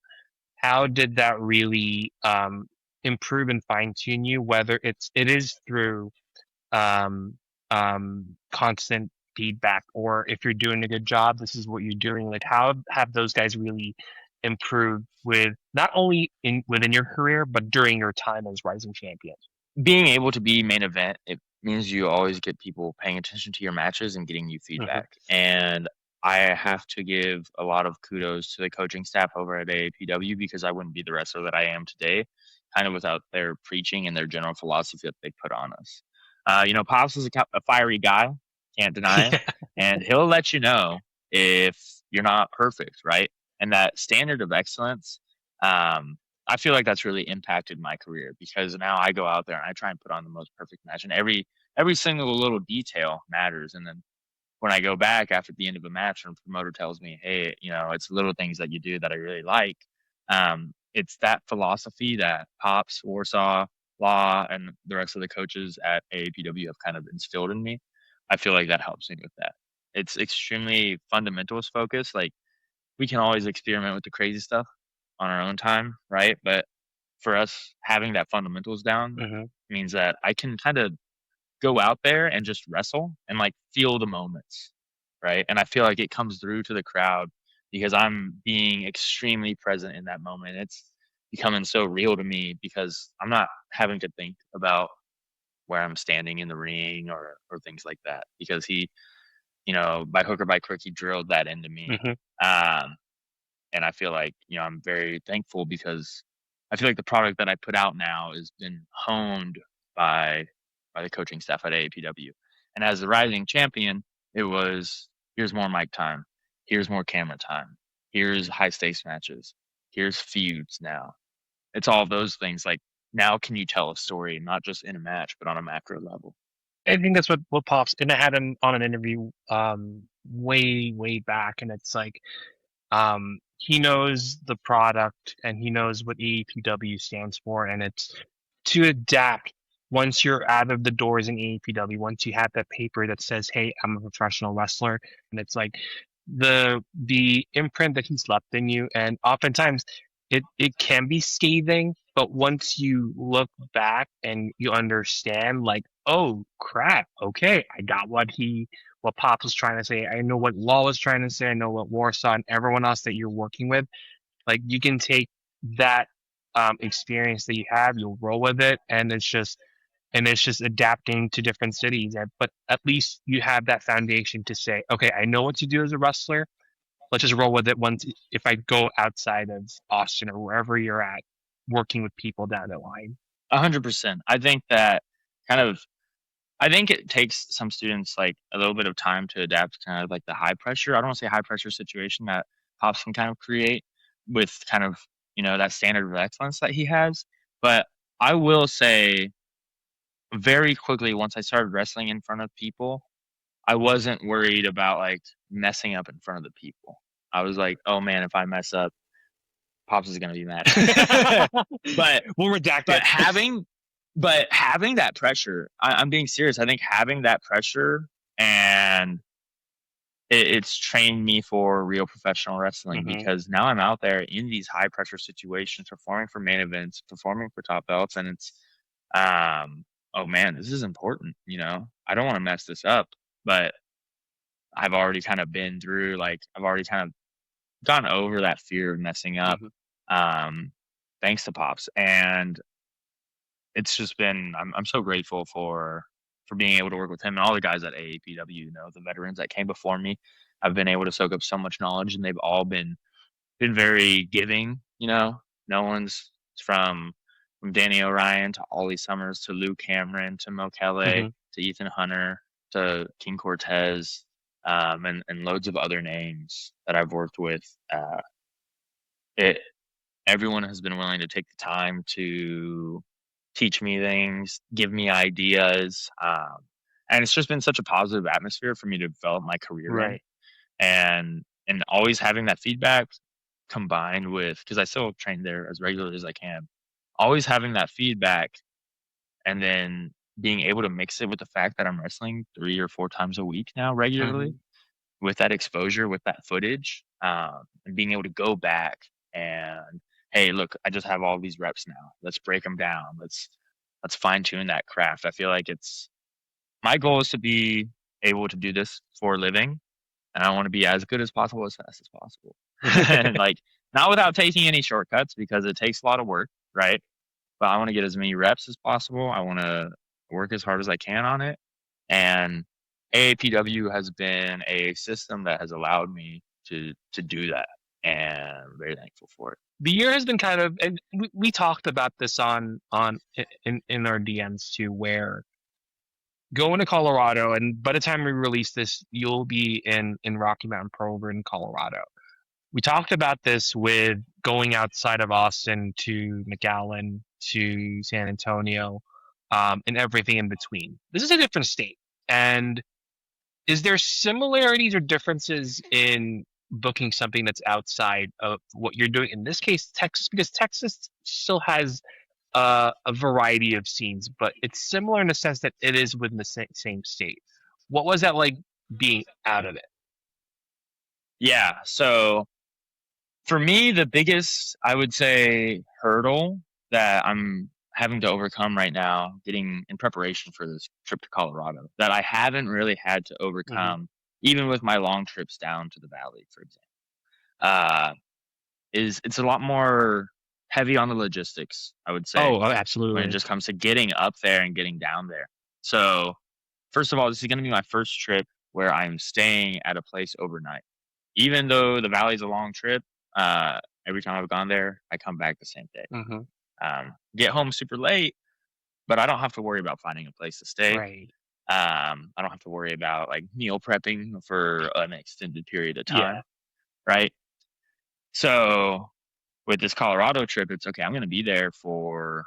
how did that really improve and fine tune you? Whether it is through um, constant feedback, or if you're doing a good job, this is what you're doing. Like, how have those guys really improved with not only in within your career, but during your time as rising champion? Being able to be main event, it means you always get people paying attention to your matches and getting you Hmm. feedback. And I have to give a lot of kudos to the coaching staff over at AAPW because I wouldn't be the wrestler that I am today, kind of without their preaching and their general philosophy that they put on us. Pops is a fiery guy, can't deny it, Yeah. and he'll let you know if you're not perfect, right? And that standard of excellence, um, I feel like that's really impacted my career because now I go out there and I try and put on the most perfect match, and every single little detail matters. And then when I go back after the end of a match and the promoter tells me, hey, it's little things that you do that I really like. It's that philosophy that Pops, Warsaw, Law, and the rest of the coaches at AAPW have kind of instilled in me. I feel like that helps me with that. It's extremely fundamentalist focused. Like we can always experiment with the crazy stuff on our own time, right? But for us, having that fundamentals down Hmm. means that I can kind of go out there and just wrestle and like feel the moments, right? And I feel like it comes through to the crowd because I'm being extremely present in that moment. It's becoming so real to me because I'm not having to think about where I'm standing in the ring or things like that because he, by hook or by crook, he drilled that into me. Hmm. Um, and I feel like, I'm very thankful because I feel like the product that I put out now has been honed by the coaching staff at AAPW. And as the rising champion, it was, here's more mic time, here's more camera time, here's high stakes matches, here's feuds now. It's all those things. Like, now can you tell a story, not just in a match, but on a macro level? I think that's what Pops, and I had him on an interview way back, and it's like he knows the product and he knows what AAPW stands for, and it's to adapt once you're out of the doors in AAPW, once you have that paper that says, "Hey, I'm a professional wrestler," and it's like the imprint that he's left in you, and oftentimes it can be scathing, but once you look back and you understand, like, oh crap, okay, I got what Pop was trying to say. I know what Law was trying to say. I know what Warsaw and everyone else that you're working with. Like, you can take that experience that you have, you'll roll with it, and it's just adapting to different cities. But at least you have that foundation to say, okay, I know what to do as a wrestler. Let's just roll with it. Once if I go outside of Austin or wherever you're at, working with people down the line. 100%. I think that kind of, I think it takes some students like a little bit of time to adapt to kind of like the high pressure. I don't want to say high pressure situation that Pops can kind of create with kind of, that standard of excellence that he has. But I will say very quickly, once I started wrestling in front of people, I wasn't worried about like messing up in front of the people. I was like, oh man, if I mess up, Pops is gonna be mad. but We'll redact but it. having that pressure, I'm being serious. I think having that pressure, and it's trained me for real professional wrestling, Mhm. because now I'm out there in these high pressure situations, performing for main events, performing for top belts, and it's oh man, this is important. I don't want to mess this up, but I've already kind of been through, like, I've already kind of gone over that fear of messing up, Mhm. um, thanks to Pops. And it's just been, I'm so grateful for being able to work with him and all the guys at AAPW, the veterans that came before me. I've been able to soak up so much knowledge, and they've all been very giving. No one's from Danny O'Ryan to Ollie Summers to Lou Cameron to Mo Kelly Mhm. to Ethan Hunter to King Cortez, and loads of other names that I've worked with. It Everyone has been willing to take the time to teach me things, give me ideas, and it's just been such a positive atmosphere for me to develop my career in, Right. and always having that feedback combined with, because I still train there as regularly as I can, always having that feedback, and then being able to mix it with the fact that I'm wrestling 3 or 4 times a week now regularly, Mhm. with that exposure, with that footage, and being able to go back and, hey, look, I just have all these reps now. Let's break them down. Let's fine tune that craft. I feel like it's my goal is to be able to do this for a living, and I want to be as good as possible as fast as possible, and like, not without taking any shortcuts, because it takes a lot of work, right? But I want to get as many reps as possible. I want to work as hard as I can on it. And AAPW has been a system that has allowed me to do that. And I'm very thankful for it. The year has been kind of, and we talked about this on in our DMs too, where going to Colorado, and by the time we release this, you'll be in Rocky Mountain Pro over in Colorado. We talked about this with going outside of Austin to McAllen to San Antonio, and everything in between. This is a different state, and is there similarities or differences in booking something that's outside of what you're doing? In this case, Texas, because Texas still has a variety of scenes, but it's similar in the sense that it is within the same state. What was that like being out of it? Yeah. So for me, the biggest, I would say, hurdle that I'm having to overcome right now, getting in preparation for this trip to Colorado, that I haven't really had to Hmm. overcome, even with my long trips down to the valley, for example, uh, is it's a lot more heavy on the logistics, I would say, Oh, when it absolutely. just comes to getting up there and getting down there. So, first of all, this is going to be my first trip where I'm staying at a place overnight. Even though the valley's a long trip, uh, every time I've gone there, I come back the same day. Hmm. get home super late, but I don't have to worry about finding a place to stay. Right. I don't have to worry about like meal prepping for an extended period of Yeah. time, right? So with this Colorado trip, it's okay. I'm going to be there for.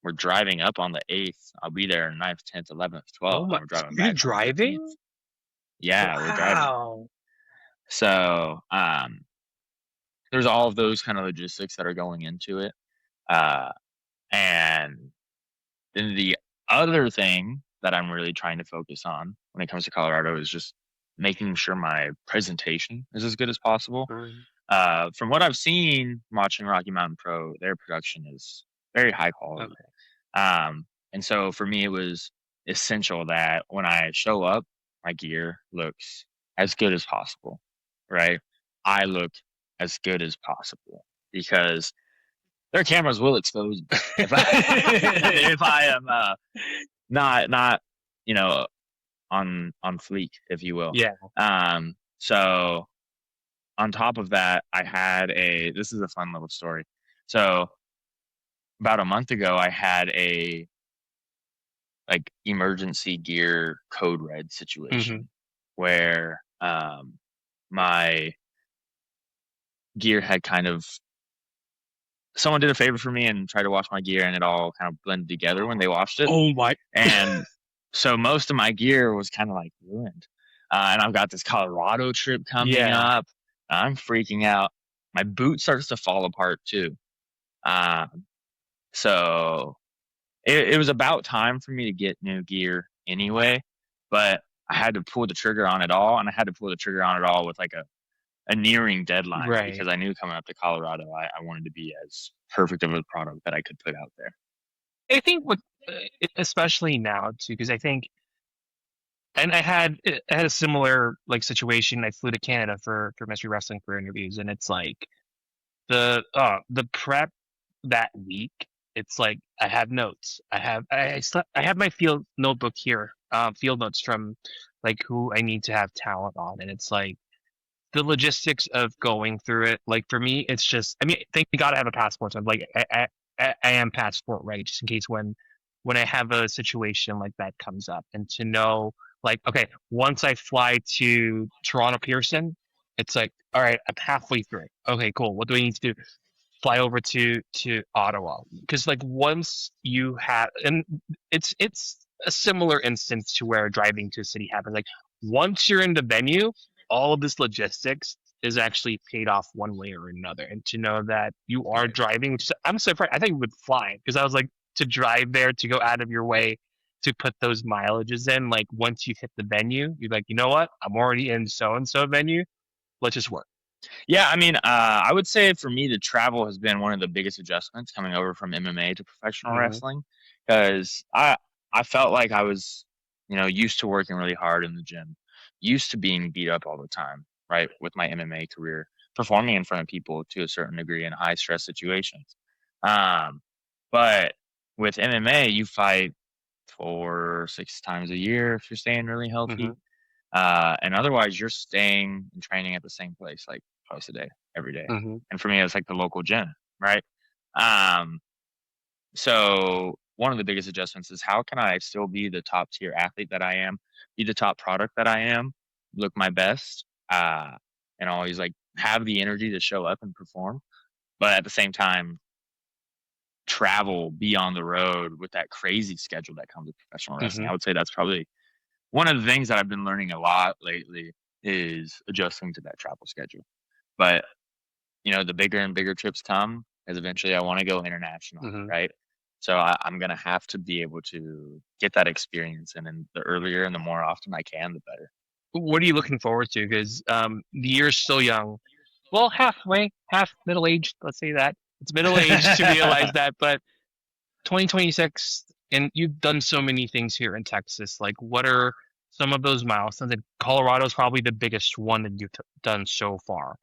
We're driving up on the 8th. I'll be there 9th, 10th, 11th, Oh 12th, my, and we're driving you're back on the 13th. driving? Yeah, we're driving. Wow. So there's all of those kind of logistics that are going into it. Uh, and then the other thing that I'm really trying to focus on when it comes to Colorado is just making sure my presentation is as good as possible. Mm, From what I've seen watching Rocky Mountain Pro, their production is very high quality. okay. And so for me, it was essential that when I show up, my gear looks as good as possible, right? I look as good as possible because their cameras will expose me if I if I am not you know on fleek, if you will. Yeah. So on top of that, I had a this is a fun little story. So about a month ago, I had a like emergency gear code red Hmm. situation where my gear had kind of someone did a favor for me and tried to wash my gear and it all kind of blended together when they washed it. Oh my. And so most of my gear was kind of like ruined. And I've got this Colorado trip coming Yeah. up. I'm freaking out. My boot starts to fall apart too. Um, so it was about time for me to get new gear anyway, but I had to pull the trigger on it all, and I had to pull the trigger on it all with like a nearing deadline because Right. I knew coming up to Colorado, I wanted to be as perfect of a product that I could put out there. I think what, especially now too, because I think, and I had a similar like situation. I flew to Canada for Mystery Wrestling for interviews, and it's like the prep that week. It's like I have notes. I have my field notebook here, field notes from like who I need to have talent on, and it's like the logistics of going through it. Like for me, it's just, I mean, thank God I have a passport. So I'm like, I am passport ready just in case when I have a situation like that comes up, and to know like, okay, once I fly to Toronto Pearson, it's like, all right, I'm halfway through. Okay, cool. What do I need to do? Fly over to Ottawa, because like once you have, and it's a similar instance to where driving to a city happens. Like once you're in the venue, all of this logistics is actually paid off one way or another, and to know that you are Right. driving, which I'm surprised. I think we would fly because I was like, to drive there, to go out of your way to put those mileages in. Like once you hit the venue, you're like, you know what? I'm already in so and so venue. Let's just work. Yeah, I mean, I would say for me, the travel has been one of the biggest adjustments coming over from MMA to professional Hmm. wrestling because I felt like I was, used to working really hard in the gym, used to being beat up all the time, right, with my MMA career, performing in front of people to a certain degree in high stress situations. Um, but with MMA, you fight 4 or 6 times a year if you're staying really healthy. Hmm. And otherwise, you're staying and training at the same place like twice a day, every day. Hmm. And for me, it's like the local gym, right? Um, so one of the biggest adjustments is how can I still be the top tier athlete that I am, be the top product that I am, look my best, and always like have the energy to show up and perform, but at the same time travel, be on the road with that crazy schedule that comes with professional wrestling. Hmm. I would say that's probably one of the things that I've been learning a lot lately is adjusting to that travel schedule. But, the bigger and bigger trips come as eventually I want to go international, Hmm. right? So I'm going to have to be able to get that experience. And the earlier and the more often I can, the better. What are you looking forward to? Because the year's still young. Well, halfway, half middle aged. Let's say that it's middle aged to realize that. But 2026, and you've done so many things here in Texas. Like, what are some of those milestones? And Colorado's probably the biggest one that you've done so far.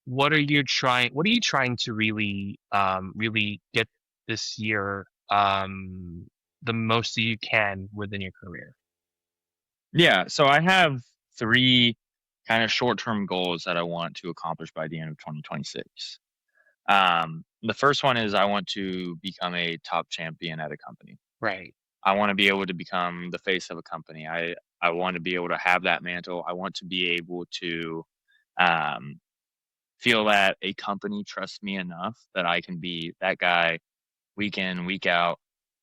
What are you trying to really get this year the most that you can within your career? Yeah. So I have three kind of short term goals that I want to accomplish by the end of 2026. the first one is I want to become a top champion at a company. Right. I want to be able to become the face of a company. I want to be able to have that mantle. I want to be able to um, feel that a company trusts me enough that I can be that guy week in, week out,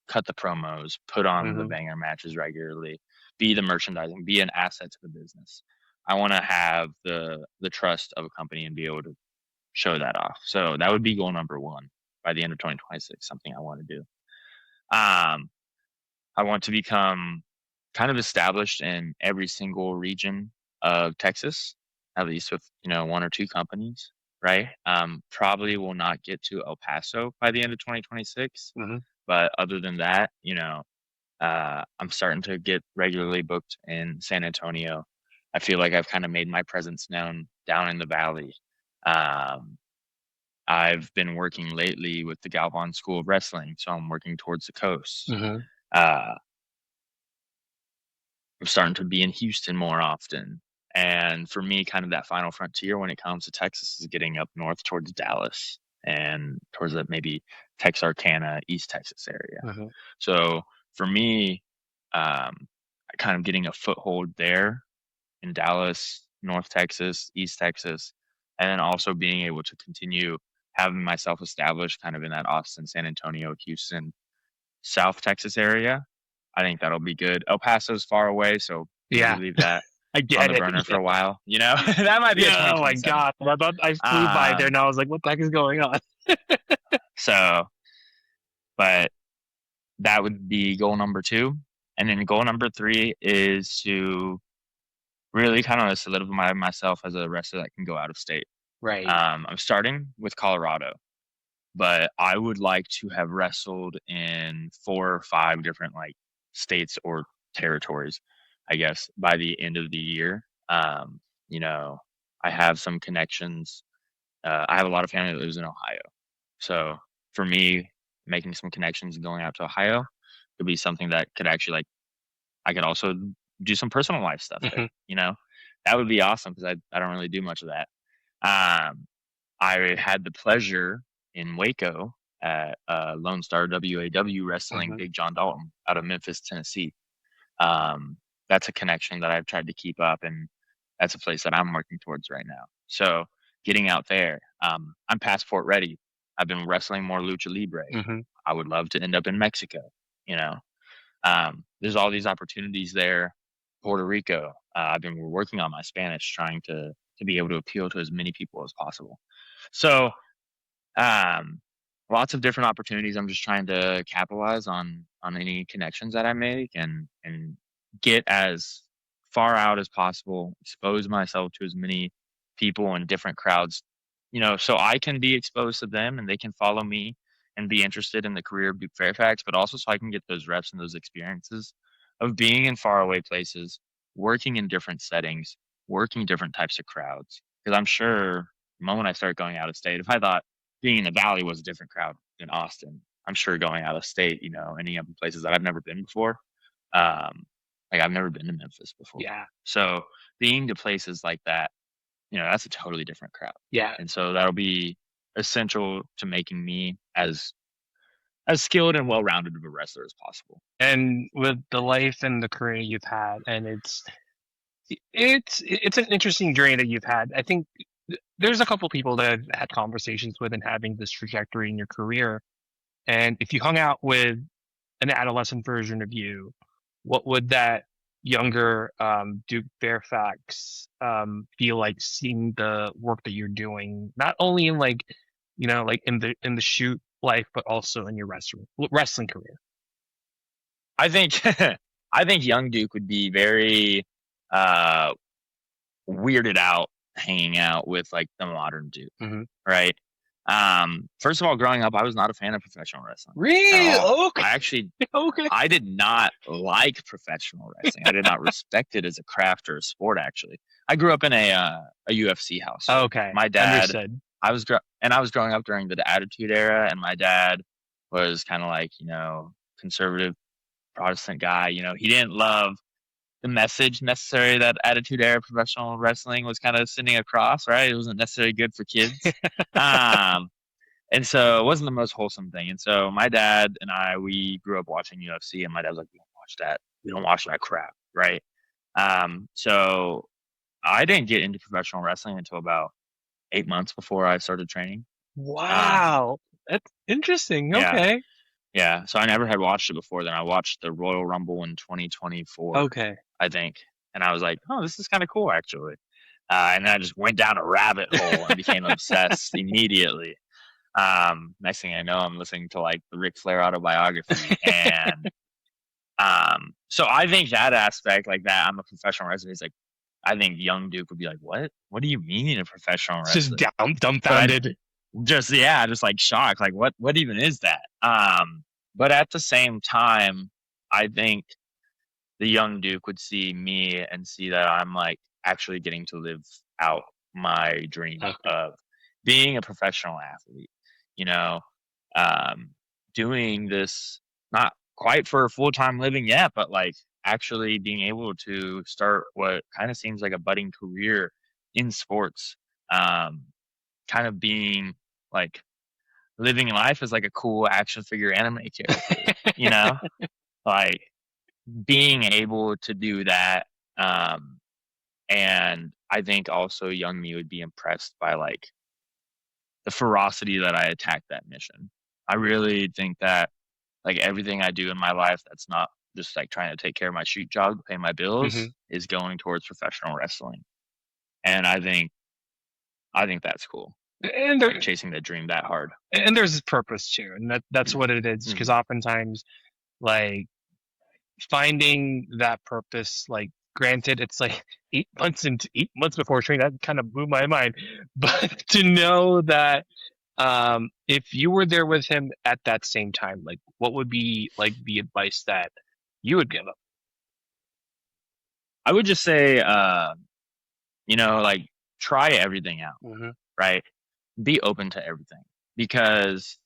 cut the promos, put on the Hmm. banger matches regularly, be the merchandising, be an asset to the business. I want to have the trust of a company and be able to show that off. So that would be goal number one by the end of 2026. Something I want to do. Um, I want to become kind of established in every single region of Texas, at least with, one or two companies, right? Probably will not get to El Paso by the end of 2026. Hmm. But other than that, I'm starting to get regularly booked in San Antonio. I feel like I've kind of made my presence known down in the valley. Um, I've been working lately with the Galvon School of Wrestling, so I'm working towards the coast. Hmm. Uh, I'm starting to be in Houston more often. And for me, kind of that final frontier when it comes to Texas is getting up north towards Dallas and towards that maybe Texarkana, East Texas area. Hmm. So for me, kind of getting a foothold there in Dallas, North Texas, East Texas, and then also being able to continue having myself established kind of in that Austin, San Antonio, Houston, South Texas area. I think that'll be good. El Paso's far away, so maybe Yeah, leave that I on get the it. burner for Yeah. a while. That might be a Yeah. Oh my 2027. God. I thought I flew by there Um, and I was like, what the heck is going on? so, but that would be goal number two. And then goal number three is to really kind of solidify myself as a wrestler that can go out of state. Right. I'm starting with Colorado, but I would like to have wrestled in 4 or 5 different like states or territories, I guess, by the end of the year. You know, I have some connections. I have a lot of family that lives in Ohio. So for me, making some connections and going out to Ohio could be something that could actually like I could also do some personal life stuff there. Hmm. That would be awesome because I don't really do much of that. Um, I had the pleasure in Waco at Lone Star WAW wrestling Hmm. Big John Dalton out of Memphis, Tennessee. Um, that's a connection that I've tried to keep up, and that's a place that I'm working towards right now. So getting out there, I'm passport ready. I've been wrestling more lucha libre. Hmm. I would love to end up in Mexico. You know, there's all these opportunities there. Puerto Rico. I've been working on my Spanish, trying to be able to appeal to as many people as possible. So um, lots of different opportunities. I'm just trying to capitalize on any connections that I make and get as far out as possible, expose myself to as many people and different crowds, so I can be exposed to them and they can follow me and be interested in the career of Duke Fairfax, but also so I can get those reps and those experiences of being in faraway places, working in different settings, working different types of crowds. Because I'm sure the moment I start going out of state, if I thought being in the Valley was a different crowd than Austin. I'm sure going out of state, any other places that I've never been before. Um, like I've never been to Memphis before. Yeah. So being to places like that, that's a totally different crowd. Yeah. And so that'll be essential to making me as skilled and well rounded of a wrestler as possible. And with the life and the career you've had, and it's an interesting journey that you've had. I think there's a couple people that I've had conversations with and having this trajectory in your career. And if you hung out with an adolescent version of you, what would that younger Duke Fairfax feel like seeing the work that you're doing, not only in like, like in the shoot life, but also in your wrestling career? I think I think young Duke would be very uh weirded out hanging out with like the modern Duke, Hmm. right? First of all, growing up, I was not a fan of professional wrestling at Really? all. Okay. I actually, Okay. I did not like professional wrestling. I did not respect it as a craft or a sport. Actually, I grew up in a UFC household. Okay. My dad, Understood. I was growing up during the Attitude Era, and my dad was kind of like conservative Protestant guy. He didn't love the message necessary that Attitude Era professional wrestling was kind of sending across, right? It wasn't necessarily good for kids. Um, And so it wasn't the most wholesome thing. And so my dad and I, we grew up watching UFC, and my dad was like, "We don't watch that. We don't watch that crap." Right. So I didn't get into professional wrestling until about 8 months before I started training. Um, Wow. That's interesting. yeah, Okay. yeah. So I never had watched it before. Then I watched the Royal Rumble in 2024, Okay. I think, and I was like, "Oh, this is kind of cool, actually." And then I just went down a rabbit hole and became obsessed immediately. Next thing I know, I'm listening to like the Ric Flair autobiography, and so I think that aspect, like that, I'm a professional wrestler. Is like, I think young Duke would be like, "What? What do you mean a professional It's just wrestler?" But I dumbfounded. just, yeah, just like shocked, like what even is that? But at the same time, I think the young Duke would see me and see that I'm like actually getting to live out my dream Okay. of being a professional athlete, you know, um, doing this not quite for a full time living yet, but like actually being able to start what kind of seems like a budding career in sports, um, kind of being like living life as like a cool action figure anime character, like being able to do that. Um, and I think also young me would be impressed by like the ferocity that I attack that mission. I really think that like everything I do in my life that's not just like trying to take care of my street job to pay my bills hmm is going towards professional wrestling. And I think that's cool. And Like there chasing that dream that hard. and there's purpose too, and that's what it is. Because Mhm. oftentimes, like finding that purpose, like granted, it's like 8 months into 8 months before training, that kind of blew my mind. But to know that if you were there with him at that same time, like what would be like the advice that you would give him? I would just say, like try everything out, Hmm right? Be open to everything because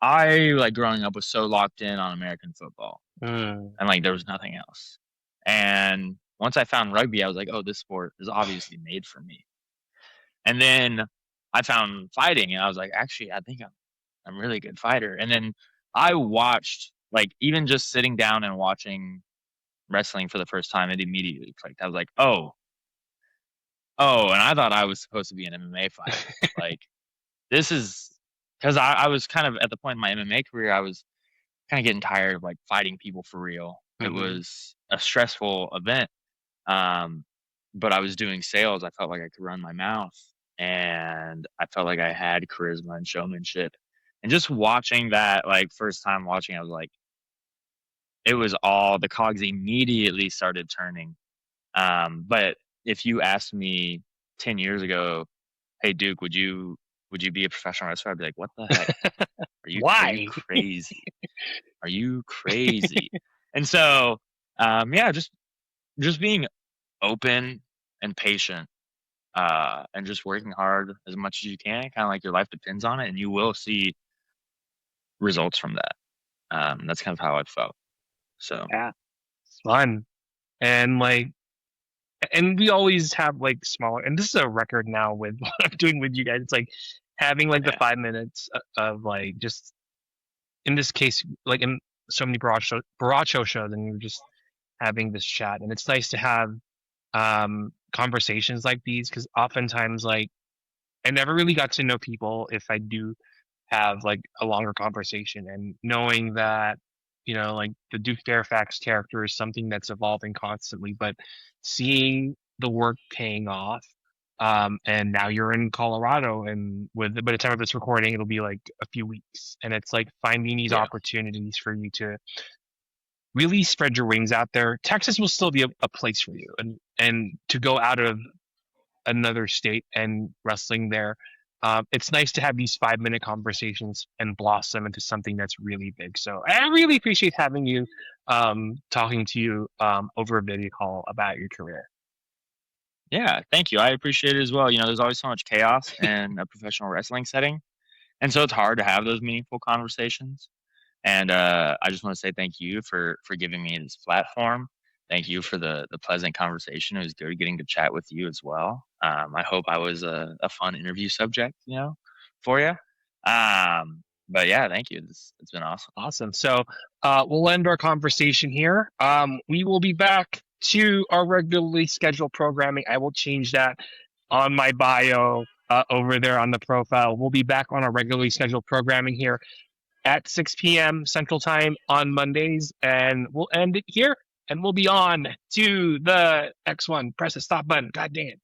I like growing up was so locked in on American football Mm. and like there was nothing else. And once I found rugby, I was like, oh, this sport is obviously made for me. And then I found fighting and I was like, actually, I think I'm a really good fighter. And then I watched like even just sitting down and watching wrestling for the first time, it immediately clicked. I was like, oh, and I thought I was supposed to be an MMA fighter. Like this is because I was kind of at the point in my MMA career, I was kind of getting tired of like fighting people for real. It hmm was a stressful event. Um, but I was doing sales. I felt like I could run my mouth and I felt like I had charisma and showmanship. And just watching that, like first time watching, I was like, it was all the cogs immediately started turning. But if you asked me 10 years ago, hey Duke, would you be a professional wrestler? I'd be like, what the heck? Are you Why? crazy? Are you crazy? And so, yeah, just being open and patient, and just working hard as much as you can, kind of like your life depends on it, and you will see results from that. That's kind of how I felt. So, Yeah, it's fun. And like, and we always have like smaller, and this is a record now with what I'm doing with you guys. It's like having like the yeah, 5 minutes of like just in this case, like in so many Baracho shows, and you're just having this chat, and it's nice to have conversations like these because oftentimes like I never really got to know people if I do have like a longer conversation, and knowing that like the Duke Fairfax character is something that's evolving constantly, but seeing the work paying off, and now you're in Colorado, and by the time of this recording it'll be like a few weeks, and it's like finding these yeah, opportunities for you to really spread your wings out there. Texas will still be a place for you, and to go out of another state and wrestling there. It's nice to have these 5 minute conversations and blossom into something that's really big. So I really appreciate having you, talking to you over a video call about your career. yeah. Thank you. I appreciate it as well. There's always so much chaos in a professional wrestling setting, and so it's hard to have those meaningful conversations. And I just want to say thank you for giving me this platform. Thank you for the pleasant conversation. It was good getting to chat with you as well. I hope I was a fun interview subject, for you. But yeah, thank you. It's been awesome. Awesome. So we'll end our conversation here. We will be back to our regularly scheduled programming. I will change that on my bio over there on the profile. We'll be back on our regularly scheduled programming here at 6 p.m. Central Time on Mondays, and we'll end it here. And we'll be on to the next one. Press the stop button. God damn.